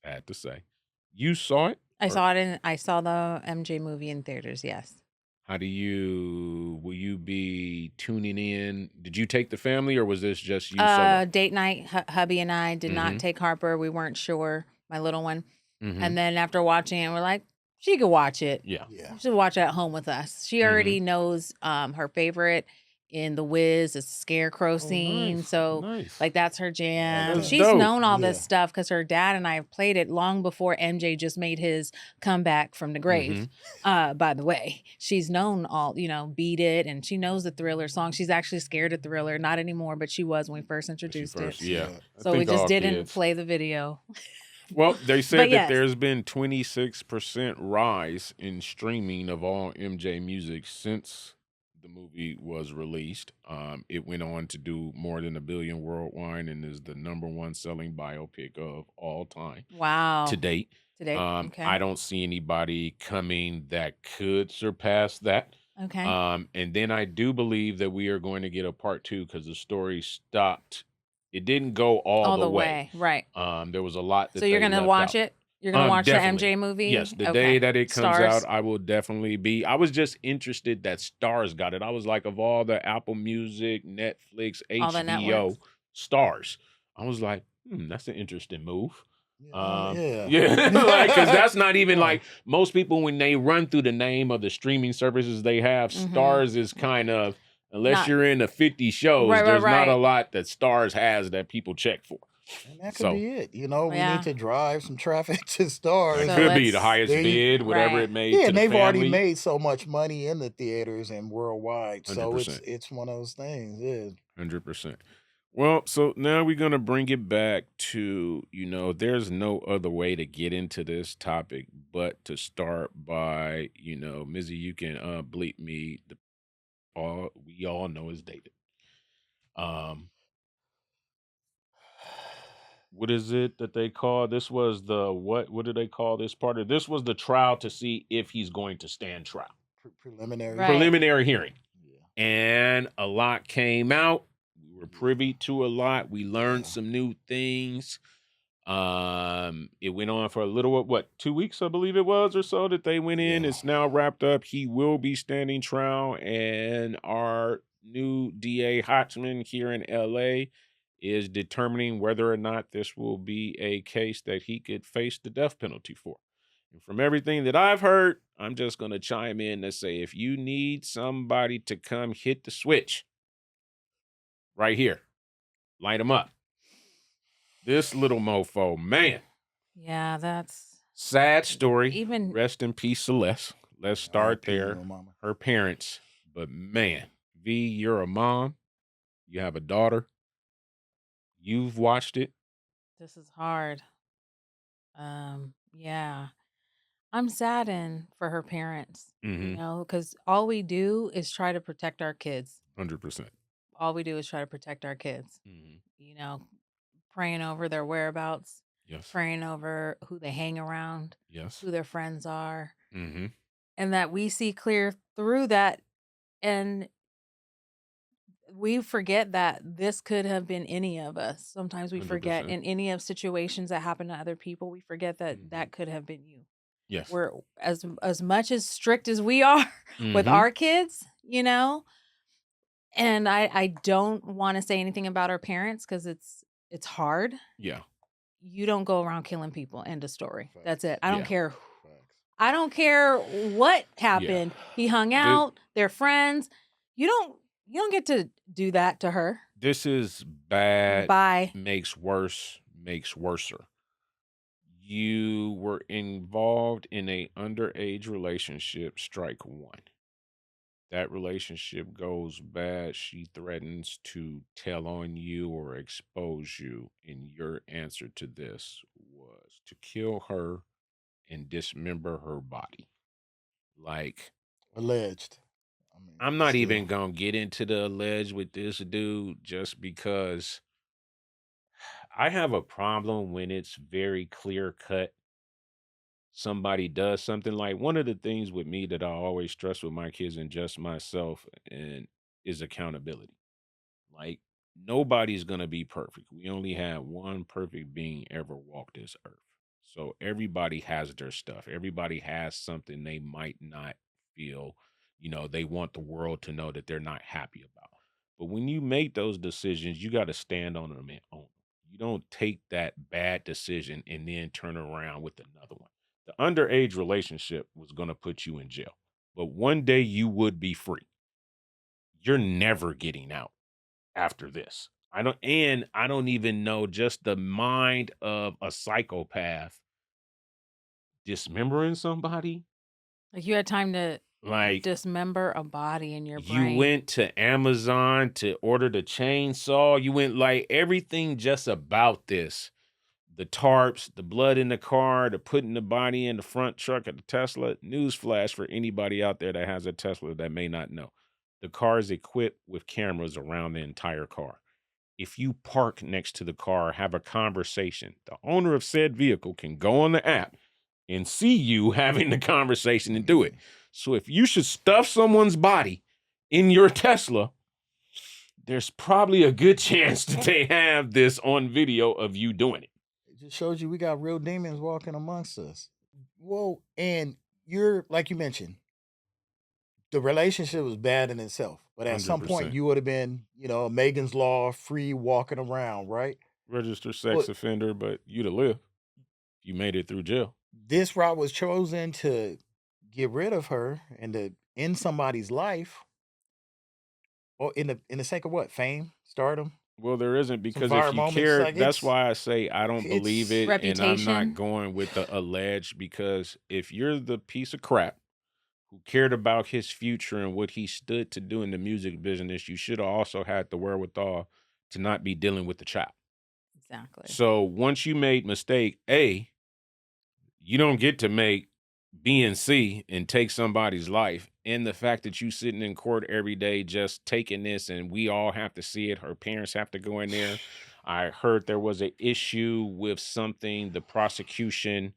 A: Sad to say. You saw it?
B: I saw the MJ movie in theaters, yes.
A: Will you be tuning in? Did you take the family or was this just you solo?
B: Date night, hubby and I did
A: Mhm.
B: not take Harper. We weren't sure, my little one.
A: Mhm.
B: And then after watching it, we're like, she could watch it.
A: Yeah.
C: yeah.
B: She should watch it at home with us. She already knows her favorite in The Wiz is the scarecrow scene.
A: nice,
B: so
A: nice.
B: like that's her jam.
A: That's
B: She's
A: dope.
B: known all this
C: Yeah.
B: stuff because her dad and I have played it long before MJ just made his comeback from the grave. By the way, she's known all, Beat It, and she knows the Thriller song. She's actually scared of Thriller, not anymore, but she was when we first introduced it.
A: Yeah. I
B: So we
A: think
B: just
A: all
B: didn't
A: kids.
B: play the video.
A: Well, they said
B: But
A: that
B: yes.
A: there's been 26% rise in streaming of all MJ music since the movie was released. It went on to do more than $1 billion worldwide and is the #1 selling biopic of all time
B: Wow.
A: to date.
B: Today. Okay.
A: I don't see anybody coming that could surpass that.
B: Okay.
A: And then I do believe that we are going to get a part 2 because the story stopped. It didn't go all the way.
B: Right.
A: There was a lot that
B: So you're
A: they
B: gonna
A: left
B: watch
A: out.
B: it? You're gonna watch
A: Definitely.
B: the MJ movie?
A: Yes, the
B: Okay.
A: day that it comes
B: Stars.
A: out, I will definitely be. I was just interested that Stars got it. I was like, of all the Apple Music, Netflix,
B: All the
A: HBO,
B: networks.
A: Stars. I was like, that's an interesting move. Yeah, like, because that's not even like most people when they run through the name of the streaming services they have. Stars is kind of, unless you're in the 50 shows, there's not a lot that Stars has that people check for.
C: And that could be it. You know, we need to drive some traffic to
A: It
C: Stars.
A: could be the highest bid, whatever it made.
C: Yeah,
A: and
C: they've already made so much money in the theaters and worldwide.
A: 100%.
C: So it's one of those things. Yeah,
A: 100%. Well, so now we're going to bring it back to, there's no other way to get into this topic but to start by, Mizzy, you can bleep me. We all know is David. What is it that they call this? Was the what do they call this part of this? Was the trial to see if he's going to stand trial. Preliminary hearing. Yeah. And a lot came out. We were privy to a lot. We learned some new things. It went on for a little 2 weeks, I believe it was, or so that they went in. It's now wrapped up. He will be standing trial, and our new DA Hotchman here in LA is determining whether or not this will be a case that he could face the death penalty for. And from everything that I've heard, I'm just going to chime in and say, if you need somebody to come hit the switch, right here, light him up. This little mofo, man.
B: Yeah, that's
A: sad story.
B: Even
A: rest in peace, Celeste. Let's start there. Her parents, but man, V, you're a mom. You have a daughter. You've watched it.
B: This is hard. Yeah. I'm saddened for her parents, because all we do is try to protect our kids.
A: 100%.
B: All we do is try to protect our kids. Praying over their whereabouts.
A: Yes.
B: Praying over who they hang around.
A: Yes.
B: Who their friends are.
A: Mm-hmm.
B: And that we see clear through that. And we forget that this could have been any of us. Sometimes we
A: 100%.
B: forget in any of situations that happen to other people, we forget that that could have been you.
A: Yes.
B: We're as much as strict as we are with our kids, and I don't want to say anything about our parents because it's hard.
A: Yeah.
B: You don't go around killing people. End of story.
C: Facts.
B: That's it. I don't care. I don't care what happened. Yeah. He hung out, they're friends. You don't get to do that to her.
A: This is bad.
B: Bye.
A: Makes worse, makes worser. You were involved in a underage relationship, strike one. That relationship goes bad. She threatens to tell on you or expose you. And your answer to this was to kill her and dismember her body. Like,
C: alleged.
A: I'm not even going to get into the alleged with this dude just because I have a problem when it's very clear cut. Somebody does something. Like, one of the things with me that I always stress with my kids and just myself and is accountability. Like, nobody's going to be perfect. We only have one perfect being ever walk this earth. So everybody has their stuff. Everybody has something they might not feel, they want the world to know that they're not happy about. But when you make those decisions, you got to stand on them and own them. You don't take that bad decision and then turn around with another one. The underage relationship was going to put you in jail, but one day you would be free. You're never getting out after this. I don't even know just the mind of a psychopath dismembering somebody.
B: Like, you had time to dismember a body in your brain.
A: You went to Amazon to order the chainsaw. You went everything just about this. The tarps, the blood in the car, the putting the body in the front truck of the Tesla. Newsflash for anybody out there that has a Tesla that may not know. The car is equipped with cameras around the entire car. If you park next to the car, have a conversation, the owner of said vehicle can go on the app and see you having the conversation and do it. So if you should stuff someone's body in your Tesla, there's probably a good chance that they have this on video of you doing it.
C: It just shows you we got real demons walking amongst us. Well, and you're, like you mentioned, the relationship was bad in itself. But at 100%. Some point, you would have been, Megan's Law, free walking around, right?
A: Registered sex offender, but you'd have lived. You made it through jail.
C: This route was chosen to get rid of her and to end somebody's life, or in the sake of what? Fame, stardom,
A: Well, there isn't, because if
C: viral
A: you
C: moments.
A: care,
C: Like
A: that's why I say I don't believe
C: it's
A: it, and I'm not
B: Reputation.
A: going with the alleged, because if you're the piece of crap who cared about his future and what he stood to do in the music business, you should have also had the wherewithal to not be dealing with the child.
B: Exactly.
A: So once you made mistake A, you don't get to make B and C and take somebody's life. And the fact that you sitting in court every day just taking this, and we all have to see it. Her parents have to go in there. I heard there was an issue with something. The prosecution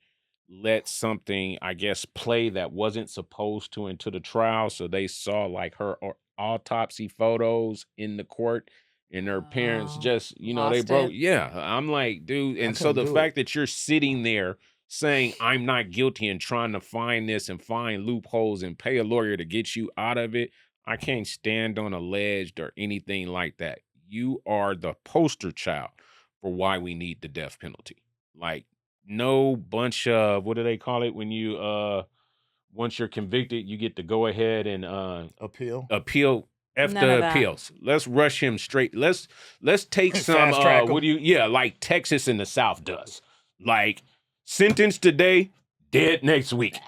A: let something, I guess, play that wasn't supposed to into the trial. So they saw like her autopsy photos in the court, and her parents
B: Oh,
A: just, they
B: lost
A: broke.
B: it.
A: Yeah. I'm like, dude.
C: I
A: And so
C: couldn't
A: the
C: do it.
A: fact that you're sitting there saying I'm not guilty and trying to find this and find loopholes and pay a lawyer to get you out of it, I can't stand on alleged or anything like that. You are the poster child for why we need the death penalty. Like, no bunch of, what do they call it when you once you're convicted, you get to go ahead and
C: appeal.
A: F
B: None
A: the
B: of that.
A: appeals. Let's rush him straight. Let's take some
C: Fast track 'em.
A: like Texas in the South does. Like, sentence today, dead next week.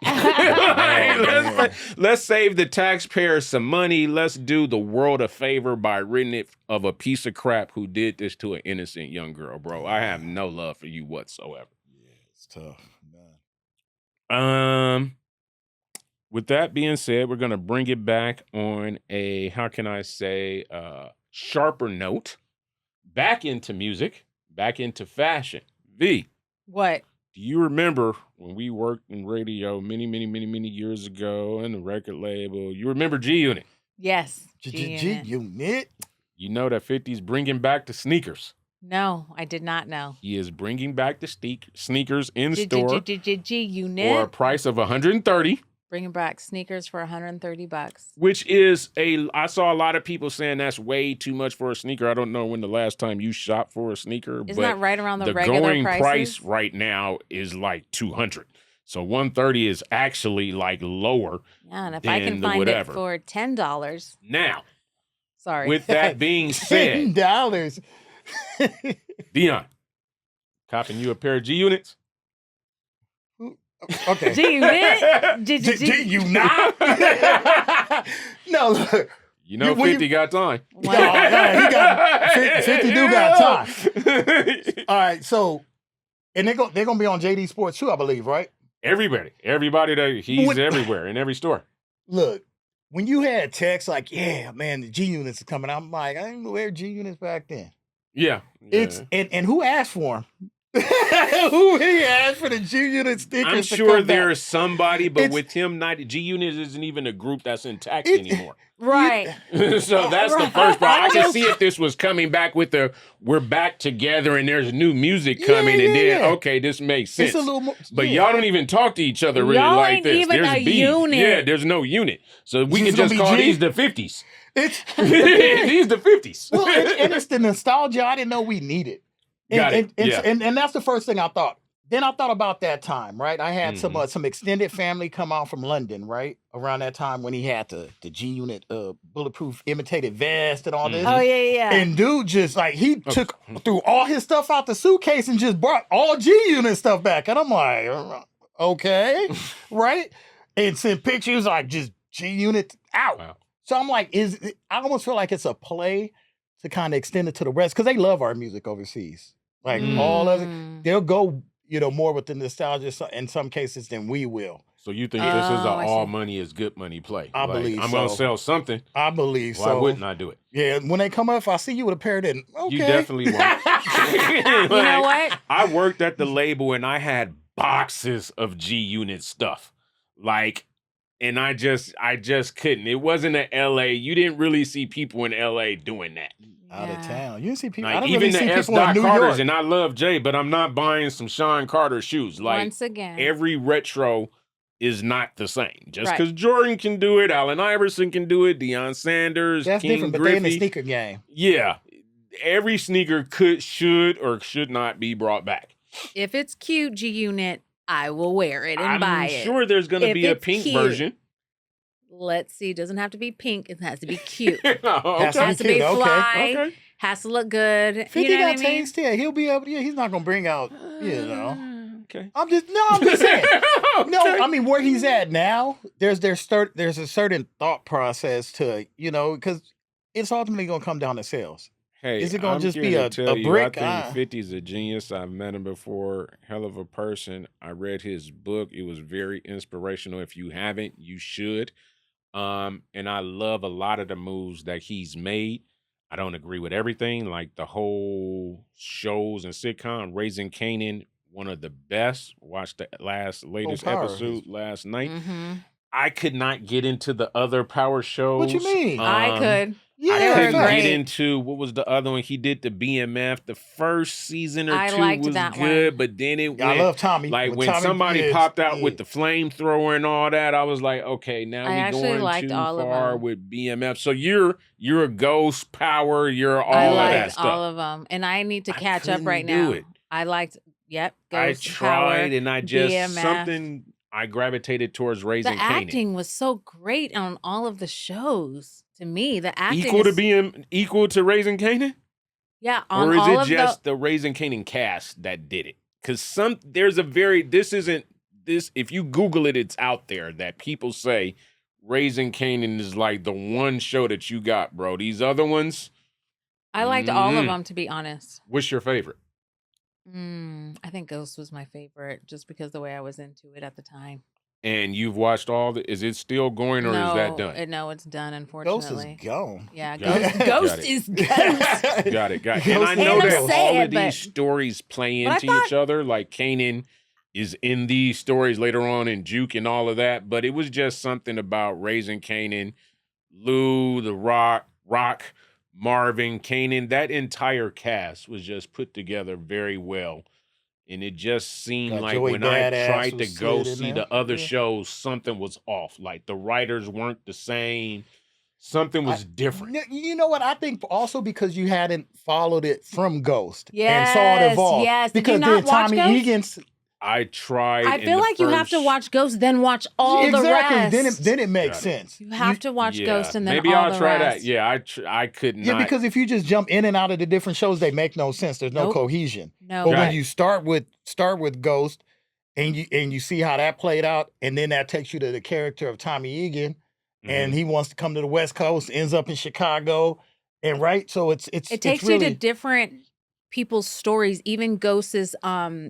A: Let's save the taxpayers some money. Let's do the world a favor by ridding it of a piece of crap who did this to an innocent young girl, bro. I have no love for you whatsoever.
C: Yeah, it's tough, man.
A: With that being said, we're gonna bring it back on a, how can I say, sharper note. Back into music, back into fashion. V,
B: What?
A: do you remember when we worked in radio many, many, many, many years ago in the record label? You remember G Unit?
B: Yes.
C: G
B: G-Unit.
C: Unit.
A: You know that 50's bringing back the sneakers.
B: No, I did not know.
A: He is bringing back the sneakers in store
B: G-Unit.
A: for a price of $130.
B: Bringing back sneakers for $130.
A: Which is I saw a lot of people saying that's way too much for a sneaker. I don't know when the last time you shopped for a sneaker.
B: Isn't
A: but
B: that right around the
A: the
B: regular
A: going
B: prices?
A: price right now is like $200. So $130 is actually like lower.
B: Yeah, and if I
A: than
B: can
A: the
B: find
A: whatever.
B: it for $10.
A: Now,
B: Sorry.
A: with that being said,
C: $10.
A: Dion, copping you a pair of G Units?
C: Okay.
B: G-Unit?
C: G you not? No, look.
A: You know,
C: when
A: 50 got time.
C: No, he got 50 do got time. All right, so and they're gonna be on JD Sports too, I believe, right?
A: Everybody that he's everywhere in every store.
C: Look, when you had texts like, "Yeah, man, the G Units are coming," I'm like, I didn't wear G Units back then.
A: Yeah.
C: It's and who asked for them? Who he asked for the G Unit stickers?
A: I'm
C: to
A: sure
C: come back?
A: there's somebody, but
C: It's-
A: with him, G Unit isn't even a group that's intact anymore.
B: Right.
A: So that's the first part. I can see if this was coming back with we're back together and there's new music coming, and then okay, this makes sense.
C: It's a little more,
A: But y'all don't even talk to each other really
B: Y'all
A: like
B: ain't
A: this.
B: even
A: There's
B: a
A: beef.
B: unit.
A: Yeah, there's no unit. So we
C: This
A: can
C: is
A: just
C: gonna
A: call
C: be G?
A: these the 50s.
C: It's
A: These the 50s.
C: well, and it's the nostalgia I didn't know we needed.
A: Got it. Yeah.
C: And that's the first thing I thought. Then I thought about that time, right? I had some extended family come out from London, right? Around that time when he had the G Unit bulletproof imitated vest and all this.
B: Oh, yeah.
C: And dude just like he took threw all his stuff out the suitcase and just brought all G Unit stuff back. And I'm like, okay, right? And sent pictures like just G Unit out.
A: Wow.
C: So I'm like, I almost feel like it's a play to kind of extend it to the rest because they love our music overseas. Like all of it, they'll go, more with the nostalgia in some cases than we will.
A: So you think this is
B: I
A: all
B: see.
A: money is good money play?
C: I believe
A: I'm going to
C: so.
A: sell something.
C: I believe
A: Why
C: so.
A: wouldn't I do it?
C: Yeah, when they come up, if I see you with a pair, then okay.
A: You definitely won't.
B: You know what?
A: I worked at the label and I had boxes of G Unit stuff. And I just couldn't. It wasn't in LA. You didn't really see people in LA doing that.
C: Out of town. You didn't see people.
A: Like,
C: I don't
A: even
C: really
A: the
C: see
A: S.
C: people in New
A: Carter's,
C: York.
A: and I love Jay, but I'm not buying some Sean Carter shoes. Like,
B: Once again.
A: every retro is not the same. Just
B: Right.
A: because Jordan can do it, Allen Iverson can do it, Deion Sanders,
C: That's
A: King
C: different, but
A: Griffey.
C: they in the sneaker game.
A: Yeah. Every sneaker should or should not be brought back.
B: If it's cute, G-Unit, I will wear it and buy
A: I'm
B: it.
A: sure there's going to
B: If
A: be a
B: it's
A: pink
B: cute.
A: version.
B: Let's see. Doesn't have to be pink. It has to be cute.
A: Okay.
B: Has to be
C: cute,
B: fly.
A: Okay.
B: Has to look good.
C: 50
B: you know
C: got
B: what I mean?
C: taste. Yeah, he'll be able. Yeah, he's not gonna bring out. You know.
A: Okay.
C: I'm just saying.
A: Okay.
C: No, I mean where he's at now. There's a certain thought process to because it's ultimately gonna come down to sales.
A: Hey,
C: Is it gonna
A: I'm
C: just
A: here
C: be
A: to
C: a
A: tell you,
C: brick?
A: I think 50's a genius. I've met him before. Hell of a person. I read his book. It was very inspirational. If you haven't, you should. And I love a lot of the moves that he's made. I don't agree with everything, like the whole shows and sitcom. Raising Kanan, one of the best. Watched the latest
C: Power.
A: episode last night.
B: Mm-hmm.
A: I could not get into the other power shows.
C: What you mean?
B: I could.
C: Yeah,
A: I
B: They were
A: couldn't
B: great.
A: get into what was the other one. He did the BMF. The first season or
B: I
A: two
B: liked
A: was
B: that
A: good,
B: one.
A: but then it
C: I
A: went
C: love Tommy.
A: like when
C: Tommy
A: somebody
C: is-
A: popped out
C: yeah.
A: with the flamethrower and all that. I was like, okay, now
B: I
A: we
B: actually
A: going
B: liked
A: too
B: all of
A: far
B: them.
A: with BMF. So you're a ghost power. You're all
B: I
A: of that
B: liked
A: stuff.
B: all of them, and I need to
A: I
B: catch up right
A: couldn't do
B: now.
A: it.
B: I liked. Yep.
A: I
B: Ghost
A: tried,
B: Power,
A: and I just
B: BMF.
A: something I gravitated towards Raising
B: The
A: Kanan.
B: acting was so great on all of the shows. To me, the acting
A: Equal to Raising Kanan.
B: yeah, on
A: Or is
B: all
A: it
B: of
A: just the Raising Kanan cast that did it? Because if you Google it, it's out there that people say Raising Kanan is like the one show that you got, bro. These other ones,
B: I liked all of
A: Mm.
B: them, to be honest.
A: what's your favorite?
B: I think Ghost was my favorite, just because the way I was into it at the time.
A: And you've watched is it still going or is that done?
B: No, it's done.
C: Ghost
B: Unfortunately,
C: is gone.
B: yeah,
A: Got
B: Ghost,
A: it.
B: Ghost
A: Got it.
B: is Ghost.
A: Got it. And
C: Ghost
A: I
C: is
A: know
B: Ghost.
A: that
B: Say
A: all
B: it,
A: of these
B: but-
A: stories play
B: but I
A: into
B: thought-
A: each other. Like Kanan is in these stories later on in Juke and all of that. But it was just something about Raising Kanan, Lou, The Rock, Marvin, Kanan. That entire cast was just put together very well. And it just seemed
C: Got
A: like
C: Joey
A: when I
C: Badass
A: tried to
C: was
A: go
C: slid in
A: see
C: there.
A: the other
C: Yeah.
A: shows, something was off. Like the writers weren't the same. Something was different.
C: You know what? I think also because you hadn't followed it from Ghost and saw
B: Yes,
C: it evolve.
B: yes. Did you
C: Because
B: not
C: then
B: watch
C: Tommy
B: Ghost?
C: Egan's
A: I tried.
B: I
A: in
B: feel
A: the
B: like you have to
A: first-
B: watch Ghost, then watch all the
C: exactly.
B: rest.
C: Then it makes
A: Got it.
C: sense.
B: You have to watch
A: Yeah,
B: Ghost and then
A: maybe
B: all
A: I'll
B: the
A: try
B: rest.
A: that. Yeah, I could not.
C: Yeah, because if you just jump in and out of the different shows, they make no sense. There's no
B: Nope.
C: cohesion.
B: No,
C: But
A: Got
C: when
A: it.
C: you start with Ghost and you see how that played out, and then that takes you to the character of Tommy Egan, and he wants to come to the West Coast, ends up in Chicago, and right. So it
B: it takes
C: it's
B: you
C: really,
B: to different people's stories. Even Ghost's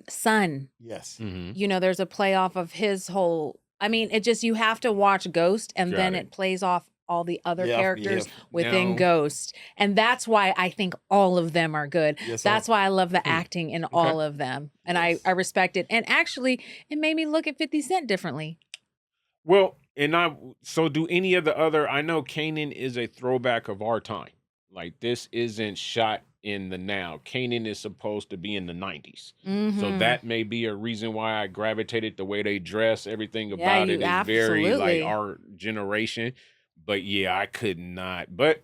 B: son.
C: yes.
A: Mhm.
B: You know, there's a play off of his whole. I mean, it just you have to watch Ghost, and
A: Got
B: then
A: it.
B: it plays off all the other
C: Yeah,
B: characters
C: yeah.
B: within
A: Now-
B: Ghost, and that's why I think all of them are good.
C: Yes,
B: That's why I love the
C: Hmm.
B: acting in all of them, and
C: Yes.
B: I respect it. And actually, it made me look at 50 Cent differently.
A: Well, so do any of the other? I know Kanan is a throwback of our time. Like this isn't shot in the now. Kanan is supposed to be in the 90s. So
B: Mhm.
A: that may be a reason why I gravitated the way they dress. Everything
B: Yeah,
A: about it
B: you
A: is very
B: absolutely.
A: like our generation. But yeah, I could not. But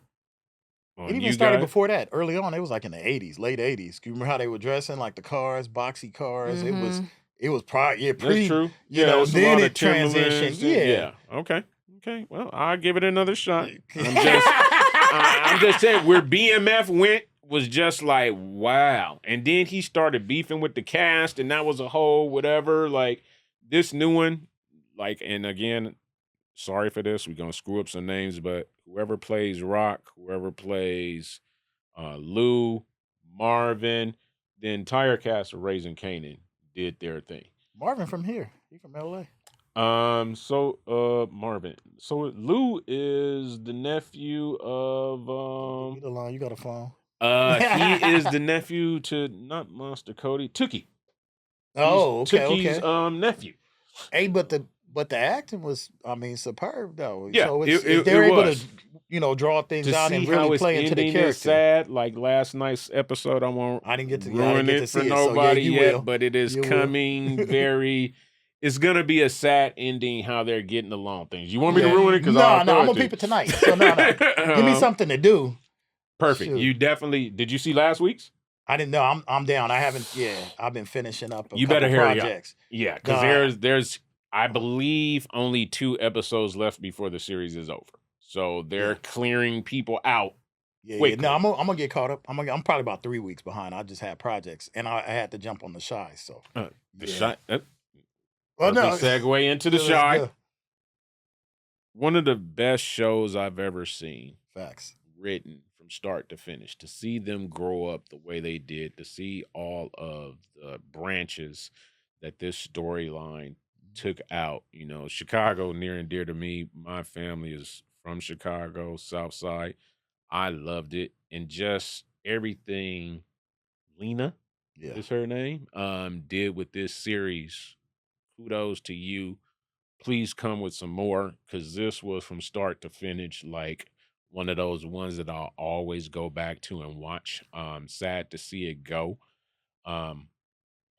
C: It
A: on
C: even
A: you
C: started
A: guys,
C: before that. Early on, it was like in the 80s, late 80s. Do you remember how they were dressing? Like the cars, boxy cars.
B: Mhm.
C: It was probably
A: that's
C: pre.
A: true.
C: you know,
A: it's a
C: then
A: lot
C: it
A: of Timberlands
C: transitioned.
A: and-
C: Yeah.
A: Okay. Well, I'll give it another shot. I'm just saying where BMF was just like, wow. And then he started beefing with the cast, and that was a whole whatever. Like this new one, like, and again, sorry for this. We're gonna screw up some names, but whoever plays Rock, whoever plays Lou, Marvin, the entire cast of Raising Kanan did their thing.
C: Marvin from here. He from LA.
A: Marvin. So Lou is the nephew of
C: Get along. You got a phone.
A: he is the nephew to not Monster Cody, Tookie.
C: Oh,
A: He's
C: okay,
A: Tookie's
C: okay.
A: nephew.
C: Hey, but the acting was, I mean, superb though.
A: Yeah,
C: so
A: it
C: they're able
A: was.
C: to, draw things
A: To
C: out
A: see
C: and
A: how
C: really
A: it's
C: play into the
A: ending
C: character.
A: is sad. Like last night's episode, I won't
C: I didn't get to
A: ruin it
C: see
A: for
C: it, so yeah,
A: nobody
C: you
A: yet,
C: will.
A: but it is
C: You will.
A: coming very. It's gonna be a sad ending how they're getting along things. You want me to
C: Yeah.
A: ruin it? Because
C: No,
A: I'm
C: I'm gonna peep it tonight. So no. Give me something to do.
A: Perfect.
C: Shoot.
A: You definitely did. You see last week's?
C: I didn't know. I'm down. I haven't. Yeah, I've been finishing up a
A: You
C: couple
A: better hurry up.
C: projects.
A: Yeah,
C: No,
A: because there's I believe only 2 episodes left before the series is over. So they're clearing people out.
C: Yeah.
A: quickly.
C: No, I'm gonna get caught up. I'm probably about 3 weeks behind. I just had projects, and I had to jump on the Shy. So
A: The Shy.
C: Well, no,
A: Perfect segue into the
C: let's
A: Shy.
C: go.
A: One of the best shows I've ever seen,
C: Facts.
A: written from start to finish. To see them grow up the way they did, to see all of the branches that this storyline took out. You know, Chicago near and dear to me. My family is from Chicago, South Side. I loved it, and just everything Lena
C: Yeah.
A: is her name, did with this series. Kudos to you. Please come with some more, because this was from start to finish like one of those ones that I'll always go back to and watch. Sad to see it go. I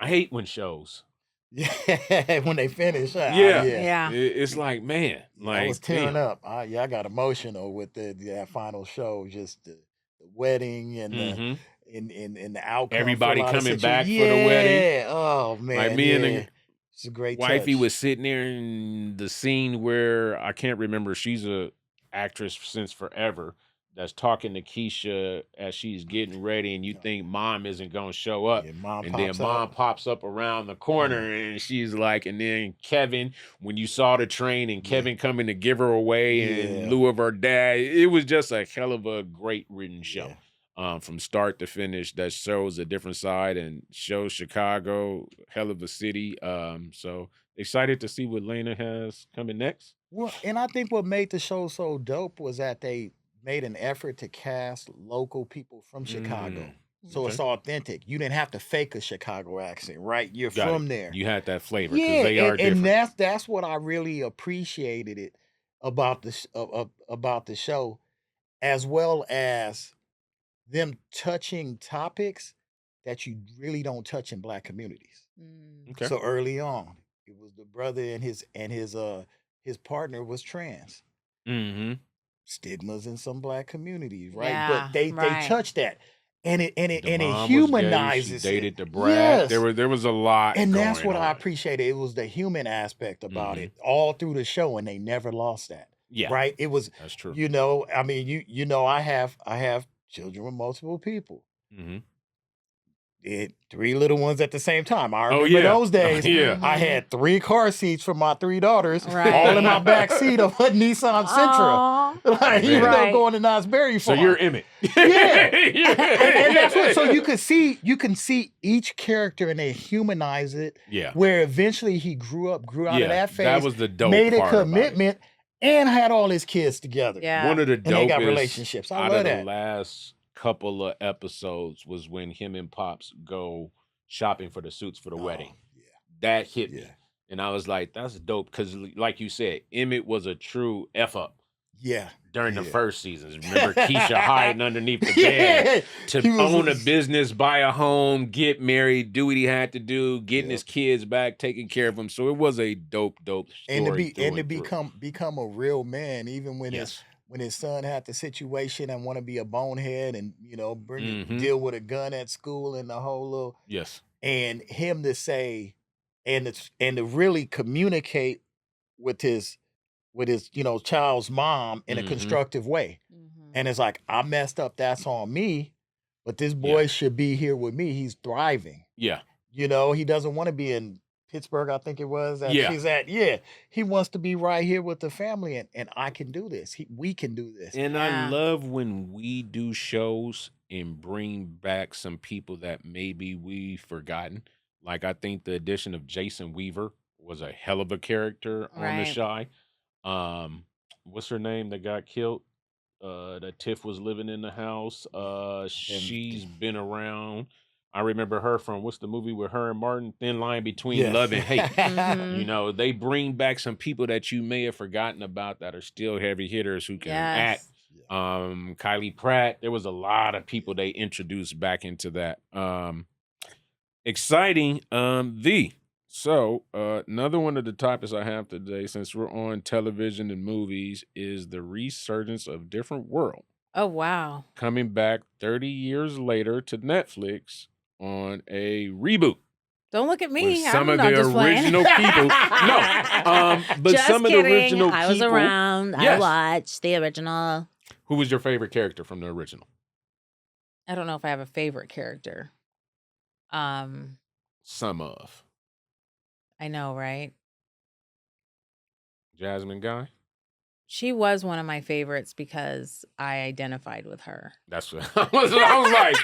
A: hate when shows.
C: Yeah, when they finish,
A: Yeah.
B: Yeah.
A: It's like, man,
C: I was
A: like
C: tearing
A: damn.
C: up. I got emotional with that final show, just the wedding and
A: Mhm.
C: and the outcome.
A: Everybody
C: for a lot of
A: coming back
C: situations.
A: for the wedding.
C: Yeah. Oh man.
A: Like me and the
C: it's a great
A: wifey
C: touch.
A: was sitting there in the scene where I can't remember. She's a actress since forever that's talking to Keisha as she's getting ready, and you think mom isn't gonna show up,
C: Yeah, mom
A: and
C: pops
A: then mom
C: up.
A: pops up around the corner, and she's like, and then Kevin, when you saw the train and Kevin coming to give her away in
C: Yeah.
A: lieu of her dad, it was just a hell of a great written show.
C: Yeah.
A: From start to finish, that shows a different side and shows Chicago, hell of a city. So excited to see what Lena has coming next.
C: Well, and I think what made the show so dope was that they made an effort to cast local people from Chicago. So it's authentic. You didn't have to fake a Chicago accent, right? You're
A: Got
C: from
A: it.
C: there.
A: You had that flavor because
C: Yeah,
A: they are different.
C: and that's what I really appreciated it about about the show, as well as them touching topics that you really don't touch in Black communities.
A: Okay.
C: So early on, it was the brother and his partner was trans.
A: Mm-hmm.
C: Stigmas in some Black communities, right?
B: Yeah,
C: But they
B: right.
C: touch that, and it
A: The mom was gay. She
C: humanizes
A: dated
C: it.
A: the brat.
C: Yes.
A: There was a lot.
C: And that's
A: going
C: what I
A: on.
C: appreciated. It was the human aspect about
A: Mhm.
C: it all through the show, and they never lost that.
A: Yeah.
C: Right? It was,
A: That's true.
C: I mean, I have children with multiple people.
A: Mm-hmm.
C: 3 little ones at the same time. I remember
A: yeah.
C: those days.
A: Yeah.
C: I had 3 car seats for my 3 daughters, all
B: Right.
C: in my back seat of a Nissan Sentra.
B: Aw.
C: Like,
B: Right.
C: going to Knott's Berry
A: So
C: Farm.
A: you're Emmett.
C: Yeah. and that's what, so you can see each character and they humanize it.
A: Yeah.
C: Where eventually he grew out of that phase.
A: That was the dope
C: made a
A: part about it.
C: commitment and had all his kids together.
B: Yeah.
A: One of the
C: And they got
A: dopest
C: relationships. I
A: out
C: love
A: of the
C: that.
A: last couple of episodes was when him and Pops go shopping for the suits for the wedding.
C: Yeah.
A: That hit me.
C: Yeah.
A: And I was like, that's dope. Because like you said, Emmett was a true F up
C: Yeah.
A: during the
C: Yeah.
A: first seasons. Remember Keisha hiding underneath the bed
C: He
A: to
C: was
A: own a business, buy a home, get married, do what he had to do, getting
C: Yep.
A: his kids back, taking care of them. So it was a dope story.
C: and to
A: through.
C: become a real man, even when
A: Yes.
C: when his son had the situation and want to be a bonehead and
A: Mhm.
C: deal with a gun at school and the whole little,
A: Yes.
C: and him to say and to really communicate with his child's mom in a
A: Mhm.
C: constructive way.
B: Mhm.
C: And it's like, I messed up, that's on me, but this boy should be here with me. He's thriving.
A: Yeah.
C: He doesn't want to be in Pittsburgh, I think it was that
A: Yeah.
C: she's at. Yeah. He wants to be right here with the family, and I can do this. We can do this.
A: And I
B: Yeah.
A: love when we do shows and bring back some people that maybe we've forgotten. Like I think the addition of Jason Weaver was a hell of a character on The
B: Right.
A: Shy. What's her name that got killed? That Tiff was living in the house. She's been around. I remember her from what's the movie with her and Martin? Thin Line Between
C: Yes.
A: Love and Hate.
B: Mhm.
A: You know, they bring back some people that you may have forgotten about that are still heavy hitters who can act.
B: Yes.
A: Kylie Pratt. There was a lot of people they introduced back into that. Exciting. So another one of the topics I have today, since we're on television and movies, is the resurgence of Different World.
B: Oh, wow.
A: coming back 30 years later to Netflix on a reboot.
B: Don't look at
A: With
B: me.
A: some
B: I'm
A: of
B: not
A: the
B: just playing.
A: original people. No, but
B: Just
A: some of
B: kidding.
A: the original
B: I was
A: people.
B: around.
A: Yes.
B: I watched the original.
A: Who was your favorite character from the original?
B: I don't know if I have a favorite character.
A: Some of.
B: I know, right?
A: Jasmine Guy?
B: She was one of my favorites because I identified with her.
A: That's what I was like.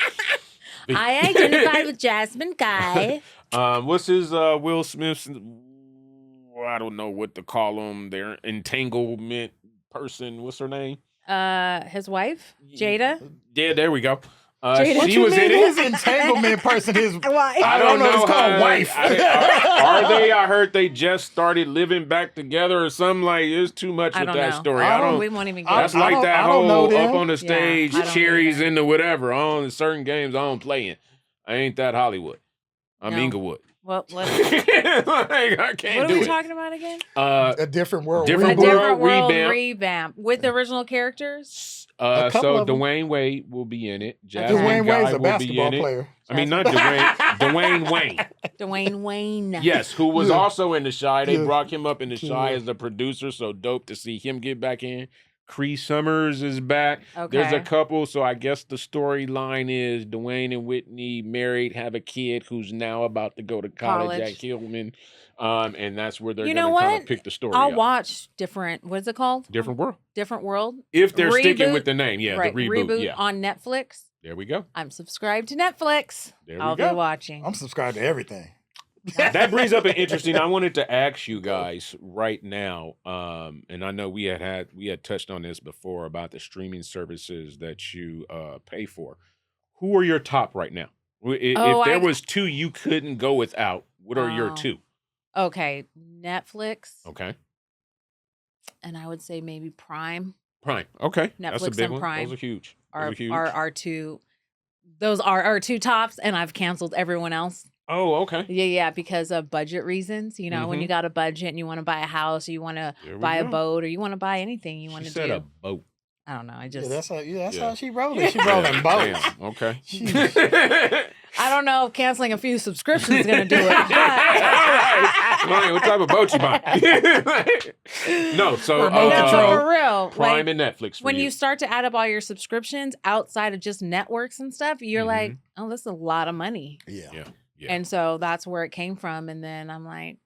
B: I identified with Jasmine Guy.
A: What's his Will Smith's? I don't know what to call him. Their entanglement person. What's her name?
B: His wife, Jada.
A: Yeah, there we go.
B: Jada.
A: She was in it.
C: His entanglement person.
A: I don't know.
C: It's called wife.
A: Are they? I heard they just started living back together or something. Like, there's too much with that story.
B: We won't even get
A: That's
B: into
A: like
B: it.
A: that
C: I don't know
A: whole
C: them.
A: up on the stage,
B: I don't
A: cherries
B: either.
A: into whatever. On certain games, I don't play in. I ain't that Hollywood. I'm
B: No.
A: Inglewood.
B: What
A: Like, I can't
B: are
A: do
B: we
A: it.
B: talking about again?
C: A different world.
A: Different
B: A
C: reboot.
B: different world
A: revamp.
B: revamp with the original characters.
C: A couple
A: So
C: of them.
A: Dwayne Wade will be in it. Jasmine
C: Dwayne
A: Guy
C: Wade's a
A: will be
C: basketball
A: in it.
C: player.
A: I mean, not Dwayne. Dwayne Wayne.
B: Dwayne Wayne.
A: Yes, who was
C: Yeah.
A: also in the Shy. They
C: Yeah.
A: brought him up in the Shy
C: Yeah.
A: as the producer, so dope to see him get back in. Cree Summers is back.
B: Okay.
A: There's a couple, so I guess the storyline is Dwayne and Whitney married, have a kid who's now about to go to college. At Hillman, and that's where they're
B: You
A: going
B: know
A: to kind
B: what?
A: of pick the story
B: I'll
A: up.
B: watch different. What's it called?
A: Different world.
B: Different World.
A: If they're sticking
B: Reboot.
A: with the name, yeah,
B: Right.
A: the reboot, yeah.
B: on Netflix.
A: There we go.
B: I'm subscribed to Netflix.
A: There we
B: I'll
A: go.
B: be watching.
C: I'm subscribed to everything.
A: That brings up an interesting. I wanted to ask you guys right now, and I know we had touched on this before about the streaming services that you pay for. Who are your top right now? If there was two you couldn't go without, what are your two?
B: Okay, Netflix.
A: Okay,
B: And I would say maybe Prime.
A: Prime. Okay, that's a
B: Netflix
A: big
B: and
A: one.
B: Prime
A: Those are huge.
B: Are
A: Those are huge.
B: our two. Those are our two tops, and I've canceled everyone else.
A: Oh, okay.
B: Yeah, because of budget reasons. You know, when you got a budget and you want to buy a house, or you want to
A: There we
B: buy a
A: go.
B: boat, or you want to buy anything you
A: She
B: want to
A: said
B: do.
A: a boat.
B: I don't know. I
C: Yeah,
B: just
C: that's how. Yeah, that's
A: Yeah.
C: how she rolling. She rolling boats.
A: Damn, okay.
B: I don't know if canceling a few subscriptions is gonna do it.
A: All right. Ryan, what type of boat you buying? No, so
C: Remote
B: No,
C: control.
B: for real.
A: Prime
B: Like,
A: and Netflix. For
B: when
A: you
B: you start to add up all your subscriptions outside of just networks and stuff, you're like, oh, this is a lot of money.
C: Yeah.
A: Yeah.
B: And so that's where it came from. And then I'm like,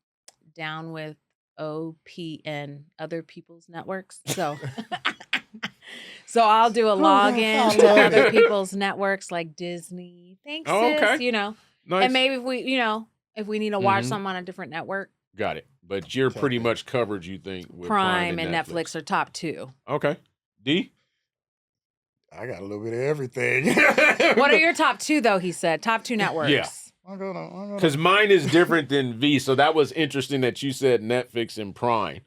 B: down with OPN, other people's networks. So so I'll do a login to other people's networks like Disney. Thanks,
A: Oh,
B: sis.
A: okay.
B: You know.
A: nice.
B: And maybe if we need to watch
A: Mhm.
B: something on a different network,
A: Got it. But you're pretty
C: Exactly.
A: much covered, you think, with
B: Prime and Netflix are top two.
A: Okay. D?
C: I got a little bit of everything.
B: What are your top two though? He said top two networks.
A: Yeah.
C: I'm gonna.
A: Because mine is different than V. So that was interesting that you said Netflix and Prime.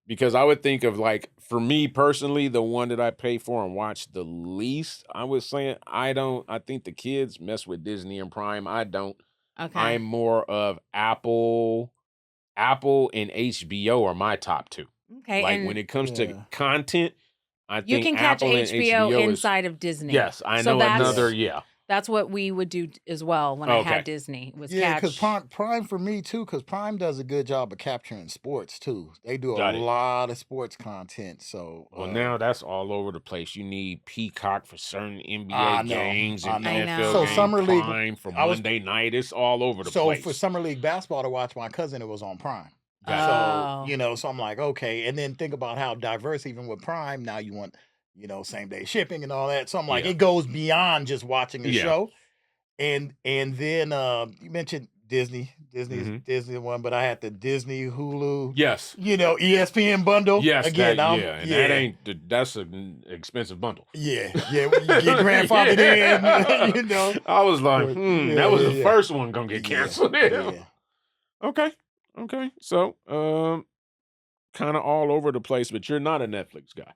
A: Because I would think of, like, for me personally, the one that I pay for and watch the least, I was saying I think the kids mess with Disney and Prime. I don't.
B: Okay.
A: I'm more of Apple and HBO are my top two.
B: Okay.
A: Like
B: and
A: when it comes
C: Yeah.
A: to content, I
B: you
A: think
B: can catch
A: Apple and
B: HBO
A: is,
B: inside of Disney.
A: yes, I
B: So
A: know
B: that's-
A: another. Yeah,
B: That's what we would do as well when I
A: Okay.
B: had Disney. Was
C: Yeah,
B: catch.
C: because Prime for me too. Because Prime does a good job of capturing sports too. They do a
A: Got it.
C: lot of sports content. So
A: well, now that's all over the place. You need Peacock for certain NBA
C: I know,
A: games
C: I
A: and
C: know.
A: NFL
B: So
A: games.
C: Summer League-
A: Prime for
C: I was-
A: Monday night. It's all over the
C: so
A: place.
C: for Summer League basketball to watch my cousin, it was on Prime.
B: Oh.
C: So so I'm like, okay, and then think about how diverse even with Prime. Now you want same day shipping and all that. So I'm like,
A: Yeah.
C: it goes beyond just watching a
A: Yeah.
C: show. And then you mentioned Disney's
A: Mhm.
C: Disney one, but I had the Disney Hulu.
A: yes,
C: ESPN bundle.
A: yes,
C: Again,
A: and that ain't that's an expensive bundle.
C: Yeah, when you get grandfathered in,
A: I was like,
C: Yeah,
A: that was the
C: yeah.
A: first one gonna get canceled.
C: Yeah.
A: Okay. So, kind of all over the place, but you're not a Netflix guy.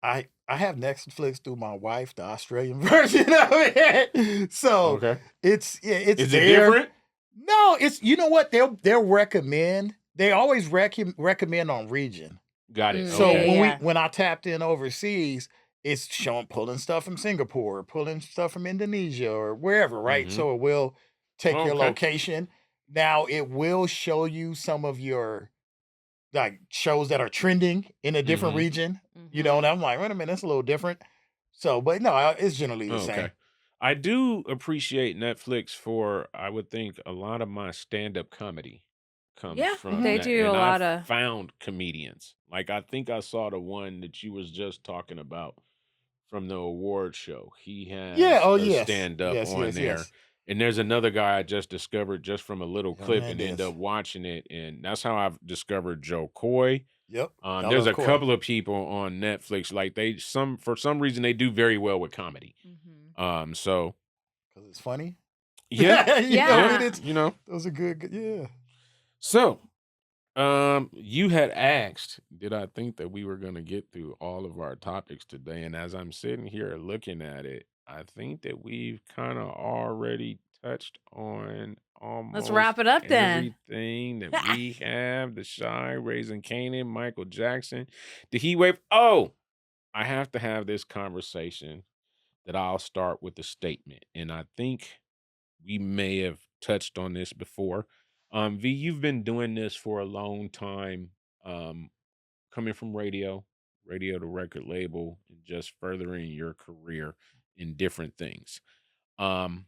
C: I have Netflix through my wife, the Australian version of it. So
A: Okay.
C: it's
A: Is it
C: there.
A: different?
C: No, it's what they'll recommend. They always recommend on region.
A: Got it.
B: Mm.
C: So
A: Okay.
B: Yeah.
C: when I tapped in overseas, it's showing pulling stuff from Singapore, pulling stuff from Indonesia or wherever, right?
A: Mm-hmm.
C: So it will take your
A: Okay.
C: location. Now it will show you some of your like shows that are trending in a different
A: Mm-hmm.
C: region, you know, and I'm like, wait a minute, that's a little different. So, but no, it's generally the same.
A: Okay. I do appreciate Netflix for, I would think, a lot of my stand-up comedy comes
B: Yeah,
A: from
B: they
C: Mhm.
A: that.
B: do a
A: And I've
B: lot of.
A: found comedians. Like I think I saw the one that you was just talking about from the award show. He
C: Yeah.
A: has
C: Oh,
A: a
C: yes.
A: stand-up
C: Yes.
A: on
C: Yes.
A: there.
C: Yes.
A: And there's another guy I just discovered just from a little clip and end
C: Hernandez.
A: up watching it. And that's how I've discovered Joe Coy.
C: Yep. I
A: There's
C: love
A: a
C: Koi
A: couple of people on Netflix, like for some reason they do very well with comedy. So
C: because it's funny.
A: yeah,
C: You know,
A: yeah,
B: Yeah.
C: it's
A: you know.
C: those are good. Yeah.
A: So you had asked, did I think that we were gonna get through all of our topics today? And as I'm sitting here looking at it, I think that we've kind of already touched on
B: Let's
A: almost
B: wrap it up then.
A: everything that we have. The Shy, Raising Canaan, Michael Jackson, the Heat Wave. Oh, I have to have this conversation that I'll start with a statement. And I think we may have touched on this before. V, you've been doing this for a long time, um, coming from radio to record label, and just furthering your career in different things. Um,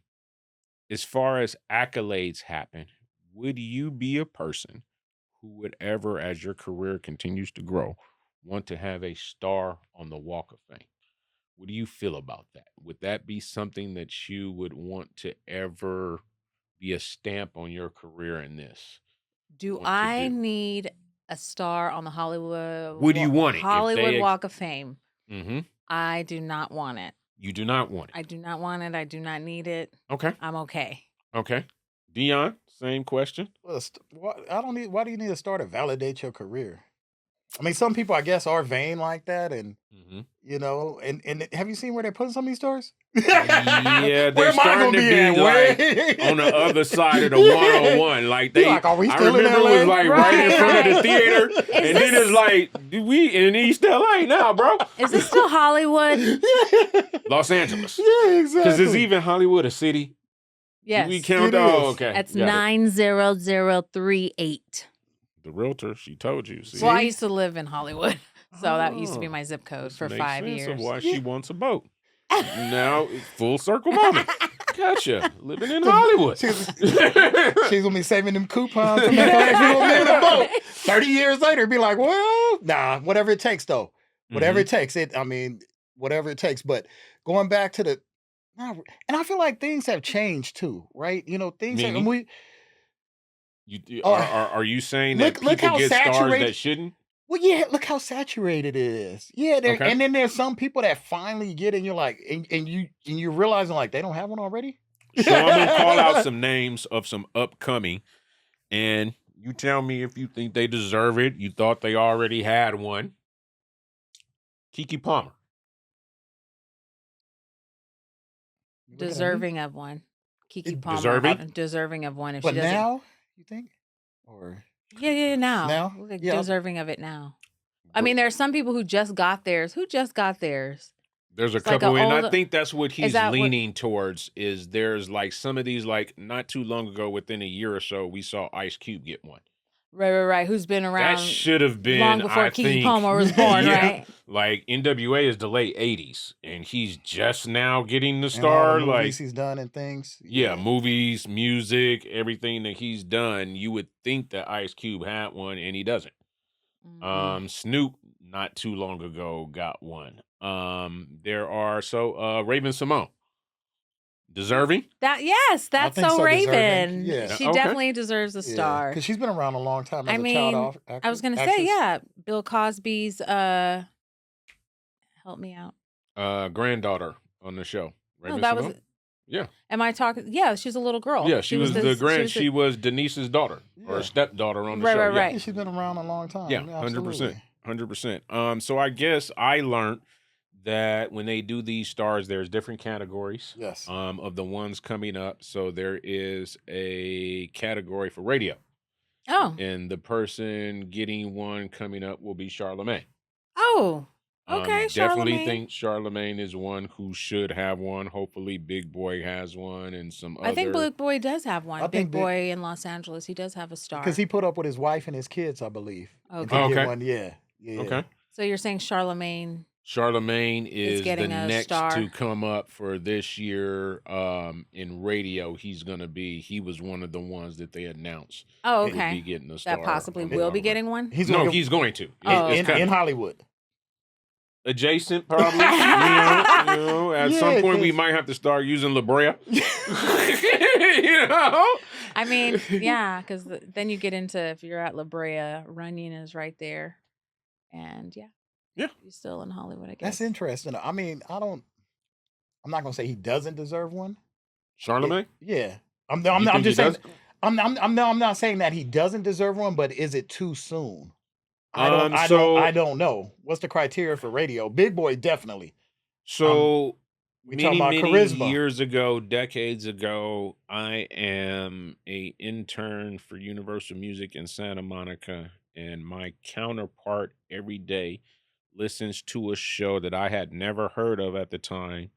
A: as far as accolades happen, would you be a person who would ever, as your career continues to grow, want to have a star on the Walk of Fame? What do you feel about that? Would that be something that you would want to ever be a stamp on your career in this?
B: Do
A: Want to
B: I
A: do?
B: need a star on the
A: Would you want it if
B: Hollywood
A: they?
B: Walk of Fame?
A: Mm-hmm.
B: I do not want it.
A: You do not want it.
B: I do not want it. I do not need it.
A: Okay.
B: I'm okay.
A: Okay. Dion, same question.
C: Well, I don't need. Why do you need to start to validate your career? I mean, some people, I guess, are vain like that, and
A: Mm-hmm.
C: you know, and have you seen where they're putting some of these stars?
A: Yeah,
C: Where
A: they're
C: am I
A: starting
C: gonna
A: to
C: be
A: be
C: at?
A: like on the other side of the 101. Like
C: You're
A: they,
C: like, are we
A: I
C: still in
A: remember it was
C: LA?
A: like right in front of the
B: Right.
A: theater, and then it's like we in East LA now, bro.
B: Is this still Hollywood?
A: Los Angeles.
C: Yeah, exactly.
A: Because is even Hollywood a city?
B: Yes.
A: Do we count?
C: It
A: Oh,
C: is.
A: okay.
B: That's
A: Got it.
B: 90038.
A: The realtor, she told you. See?
B: Well, I used to live in Hollywood, so that used to be
A: Oh,
B: my zip code
A: this
B: for
A: makes
B: 5
A: sense
B: years.
A: of why she wants a boat. Now, it's full circle moment. Gotcha. Living in Hollywood.
C: She's gonna be saving them coupons from the boat. 30 years later, be like, well, nah, whatever it takes, though. Whatever it takes. Whatever it takes. But going back to and I feel like things have changed too, right? You know, things have, and
A: Meaning? Are you saying that
C: look
A: people
C: how
A: get stars
C: saturated-
A: that shouldn't?
C: well, yeah, look how saturated it is. Yeah,
A: Okay.
C: and then there's some people that finally get it, and you're like, and you're realizing like they don't have one already.
A: So I'm gonna call out some names of some upcoming, and you tell me if you think they deserve it. You thought they already had one. Keke Palmer.
B: Deserving of one. Keke Palmer.
A: Deserving?
B: Deserving of one. If
C: But
B: she doesn't.
C: now, you think? Or
B: Yeah, now.
C: Now?
B: Like,
C: Yeah.
B: deserving of it now. I mean, there are some people who just got theirs. Who just got theirs?
A: There's a
B: It's like
A: couple,
B: a
A: and I
B: old-
A: think that's what he's
B: that what-
A: leaning towards. Is there's like some of these, like not too long ago, within a year or so, we saw Ice Cube get one.
B: Right. Who's been around
A: That should have been
B: long before
A: I
B: Keke
A: think,
B: Palmer was born,
A: yeah,
B: right?
A: Like NWA is the late '80s, and he's just now getting the
C: and all
A: star.
C: the
A: Like,
C: movies he's done and things.
A: yeah, movies, music, everything that he's done. You would think that Ice Cube had one, and he doesn't.
B: Mhm.
A: Snoop not too long ago got one. There are Raven Simone. Deserving?
B: That's
C: think
B: so
C: so,
B: Raven.
C: deserving. Yeah.
B: She
A: Okay.
B: definitely deserves a star.
C: because she's been around a long time. As
B: I
C: a
B: mean,
C: child
B: I was gonna say,
C: actress.
B: yeah, Bill Cosby's help me out.
A: Granddaughter on the show. Raven
B: that
A: Simone?
B: was
A: Yeah.
B: Am I talking? Yeah, she was a little girl.
A: Yeah, she was she was Denise's daughter or
C: Yeah.
A: stepdaughter on the
B: Right,
A: show.
B: right,
A: yeah.
B: right.
C: Yeah, she's been around a long time.
A: Yeah, 100%. 100%. So I guess I learned that when they do these stars, there's different categories.
C: Yes.
A: Of the ones coming up. So there is a category for radio.
B: Oh,
A: And the person getting one coming up will be Charlamagne.
B: oh, Okay,
A: Definitely
B: Charlemagne.
A: think Charlemagne is one who should have one. Hopefully, Big Boy has one, and some
B: I think
A: other.
B: Big Boy does have one.
C: I
B: Big
C: think
B: Boy in Los Angeles, he does have a
C: because
B: star.
C: he put up with his wife and his kids, I believe. And to
B: Okay.
C: get
A: Okay.
C: one, yeah.
A: Okay.
B: So you're saying Charlemagne
A: Charlemagne
B: is
A: is the
B: getting a
A: next
B: star?
A: to come up for this year in radio. He was one of the ones that they announced
B: Oh,
A: would be
B: okay.
A: getting a star.
B: That possibly
A: on
B: will be
A: Broadway.
B: getting one?
C: He's
A: No,
C: gonna
A: he's going to.
B: Oh,
A: It's
C: in
A: coming.
C: Hollywood.
A: Adjacent, probably. At some
C: Yeah,
A: point we
C: 'cause-
A: might have to start using La Brea. You know?
B: I mean, yeah, because then you get into, if you're at La Brea, Runyon is right there. And yeah.
A: Yeah.
B: You're still in Hollywood, I guess.
C: That's interesting. I mean, I'm not gonna say he doesn't deserve one.
A: Charlemagne?
C: Yeah. I'm
A: You think
C: just
A: he
C: saying
A: does?
C: I'm not saying that he doesn't deserve one, but is it too soon? I
A: So-
C: don't know. What's the criteria for radio? Big Boy, definitely.
A: So
C: We
A: many,
C: talking about
A: many
C: charisma.
A: years ago, decades ago, I am a intern for Universal Music in Santa Monica, and my counterpart every day listens to a show that I had never heard of at the time,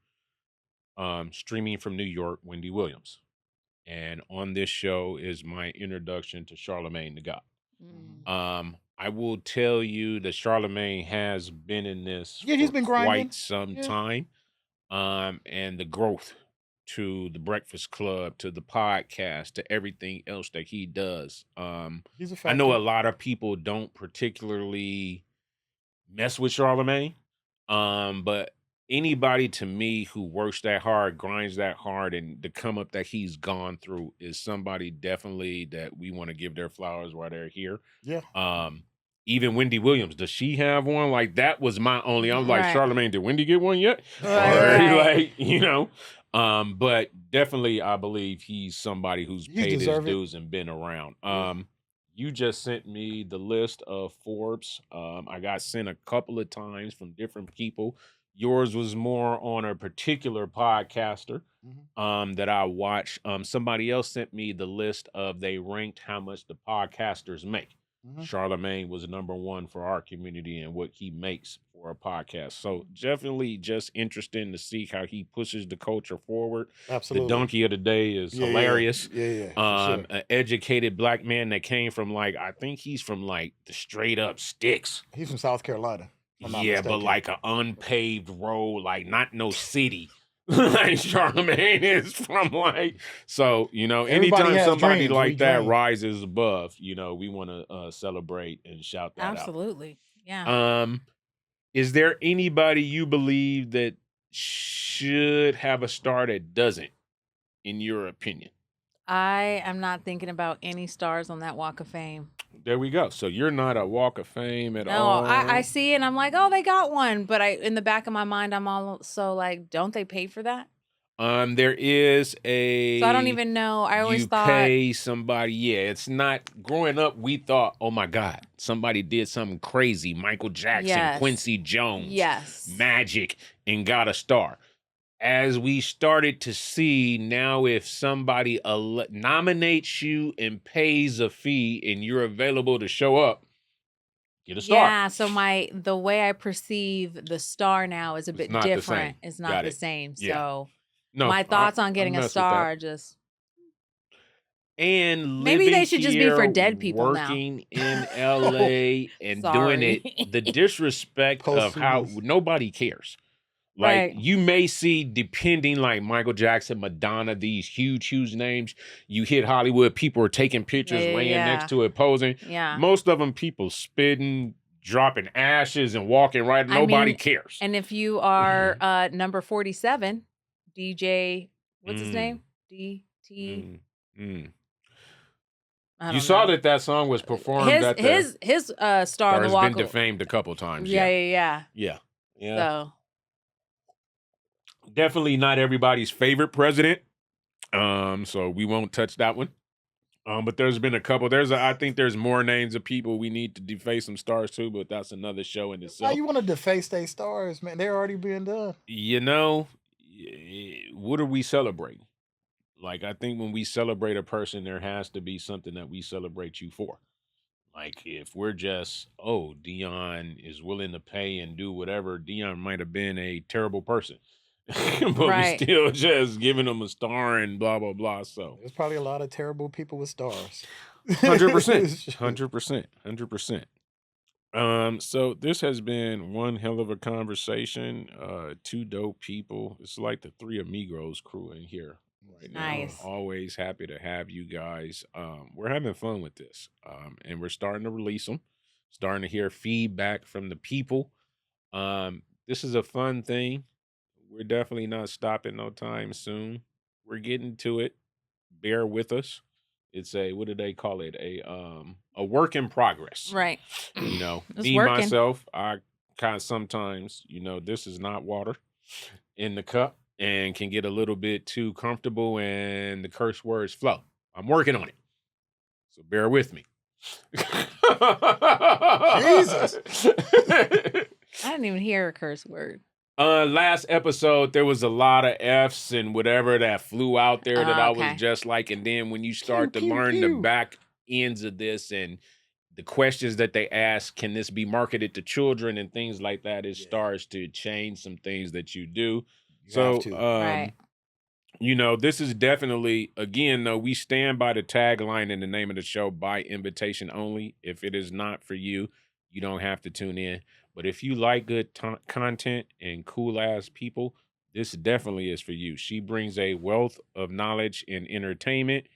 A: streaming from New York, Wendy Williams. And on this show is my introduction to Charlemagne the God.
B: Mm.
A: I will tell you that Charlemagne has been in this
C: Yeah, he's
A: for
C: been grinding.
A: quite some
C: Yeah.
A: time. And the growth to the Breakfast Club, to the podcast, to everything else that he does.
C: He's a
A: I know a
C: factor.
A: lot of people don't particularly mess with Charlemagne. But anybody to me who works that hard, grinds that hard, and the come up that he's gone through is somebody definitely that we want to give their flowers while they're here.
C: Yeah.
A: Even Wendy Williams, does she have one? Like that was my only. I'm like,
B: Right.
A: Charlemagne, did Wendy get one yet?
B: Right.
A: Like, but definitely I believe he's somebody who's
C: You
A: paid his
C: deserve it.
A: dues and been around.
C: Yeah.
A: You just sent me the list of Forbes. I got sent a couple of times from different people. Yours was more on a particular podcaster that I watch. Somebody else sent me the list of they ranked how much the podcasters make. Charlemagne was number one for our community and what he makes for a podcast. So definitely just interesting to see how he pushes the culture forward.
C: Absolutely.
A: The donkey of the day is hilarious.
C: Yeah. For sure.
A: An educated black man that came from like, I think he's from like the straight up sticks.
C: He's from South Carolina. if I'm not
A: Yeah, but
C: mistaken.
A: like an unpaved road, like not no city. Like Charlemagne is from like, so
C: Everybody
A: anytime
C: has
A: somebody
C: dreams. We
A: like that
C: dream.
A: rises above, we want to celebrate and shout that
B: Absolutely. Yeah.
A: out. Is there anybody you believe that should have a star that doesn't, in your opinion?
B: I am not thinking about any stars on that Walk of Fame.
A: There we go. So you're not a Walk of Fame at
B: No,
A: all.
B: I see it and I'm like, oh, they got one. But in the back of my mind, I'm also like, don't they pay for that?
A: There is a.
B: So I don't even know. I always
A: you
B: thought.
A: pay somebody. Yeah, it's not. Growing up, we thought, oh my God, somebody did something crazy. Michael Jackson,
B: Yes.
A: Quincy Jones,
B: Yes.
A: Magic, and got a star. As we started to see now, if somebody nominates you and pays a fee and you're available to show up, get a star.
B: Yeah, so the way I perceive the star now is a bit
A: not the
B: different.
A: same.
B: It's not
A: Got
B: the
A: it.
B: same.
A: Yeah.
B: So
A: No,
B: my thoughts on getting
A: I
B: a
A: mess with
B: star
A: that.
B: are just
A: And
B: Maybe
A: living
B: they should just be for
A: here,
B: dead people now.
A: working in LA and doing
B: Sorry.
A: it, the disrespect of how
C: Posthumous.
A: nobody cares. Like
B: Right.
A: you may see, depending like Michael Jackson, Madonna, these huge names, you hit Hollywood, people are taking pictures, laying
B: Yeah.
A: next to it, posing.
B: Yeah.
A: Most of them people spitting, dropping ashes and walking right.
B: I
A: Nobody
B: mean,
A: cares.
B: And if you are number 47, DJ, what's his name? DT.
A: Mm.
B: I
A: You
B: don't
A: saw
B: know.
A: that song was performed at the
B: his star on the
A: has
B: Walk
A: been
B: of
A: defamed a couple times.
B: Yeah.
A: Yeah.
B: So
A: Definitely not everybody's favorite president. So we won't touch that one. But there's been a couple. I think there's more names of people we need to deface some stars too, but that's another show in
C: Why
A: itself.
C: you want to deface their stars, man? They're already being done.
A: What are we celebrating? Like, I think when we celebrate a person, there has to be something that we celebrate you for. Like if we're just, oh, Dion is willing to pay and do whatever, Dion might have been a terrible person. But we
B: Right.
A: still just giving him a star and blah blah blah. So
C: There's probably a lot of terrible people with stars.
A: 100%, 100%, 100%. So this has been one hell of a conversation. Two dope people. It's like the three amigos crew in here right now.
B: Nice.
A: Always happy to have you guys. We're having fun with this. And we're starting to release them. Starting to hear feedback from the people. This is a fun thing. We're definitely not stopping no time soon. We're getting to it. Bear with us. It's a, what do they call it? A work in progress.
B: Right.
A: You know,
B: It's
A: me
B: working.
A: myself, I kind of sometimes, this is not water in the cup and can get a little bit too comfortable and the curse words flow. I'm working on it. So bear with me.
C: Jesus.
B: I didn't even hear a curse word.
A: Last episode, there was a lot of F's and whatever that flew out there that I was
B: Okay.
A: just like, and then when you start
C: Pew,
A: to
C: pew,
A: learn the
C: pew.
A: back ends of this and the questions that they ask, can this be marketed to children and things like that, it
C: Yeah.
A: starts to change some things that you do.
C: You
A: So,
C: have to.
B: Right.
A: this is definitely, again, though, we stand by the tagline and the name of the show, by invitation only. If it is not for you, you don't have to tune in. But if you like good content and cool ass people, this definitely is for you. She brings a wealth of knowledge in entertainment,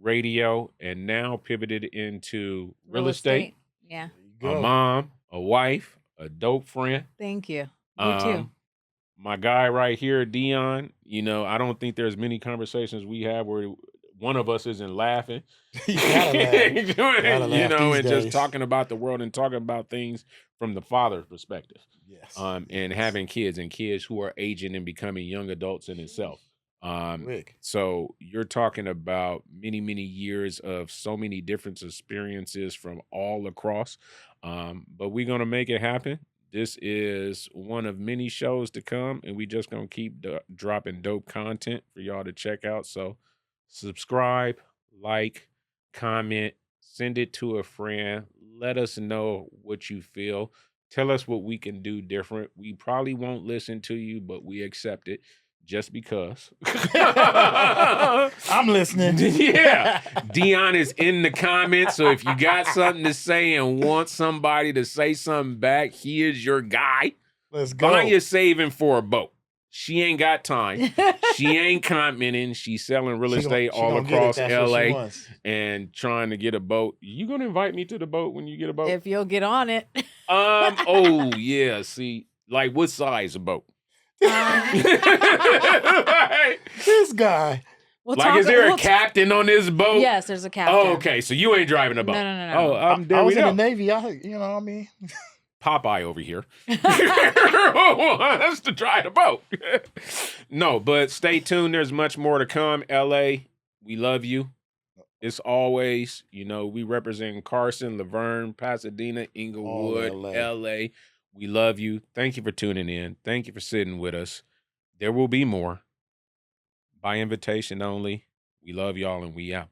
A: radio, and now pivoted into real estate.
B: Yeah.
C: There you
A: A
C: go.
A: mom, a wife, a dope friend.
B: Thank you. You too.
A: My guy right here, Dion, I don't think there's many conversations we have where one of us isn't laughing.
C: You gotta laugh. Gotta laugh these
A: and just
C: days.
A: talking about the world and talking about things from the father's perspective.
C: Yes.
A: And
C: yes.
A: having kids and kids who are aging and becoming young adults in itself.
C: Quick.
A: So you're talking about many, many years of so many different experiences from all across. But we're going to make it happen. This is one of many shows to come, and we just going to keep dropping dope content for y'all to check out. So subscribe, like, comment, send it to a friend. Let us know what you feel. Tell us what we can do different. We probably won't listen to you, but we accept it just because.
C: I'm listening.
A: Yeah. Dion is in the comments. So if you got something to say and want somebody to say something back, he is your guy.
C: Let's go.
A: Kanye's saving for a boat. She ain't got time. She ain't commenting. She's selling real estate all across LA and trying to get a boat. You gonna invite me to the boat when you get a boat?
B: If you'll get on it.
A: Oh yeah. See, like what size of boat?
C: This guy.
A: Is there a captain on this boat?
B: Yes, there's a captain.
A: Oh, okay. So you ain't driving a boat.
B: No.
A: Oh,
C: I
A: there
C: was
A: we
C: in
A: go.
C: the Navy. I mean.
A: Popeye over here. Wants to drive the boat. No, but stay tuned. There's much more to come. LA, we love you. It's always, we represent Carson, Laverne, Pasadena, Inglewood, LA. We love you. Thank you for tuning in. Thank you for sitting with us. There will be more. By invitation only. We love y'all and we out.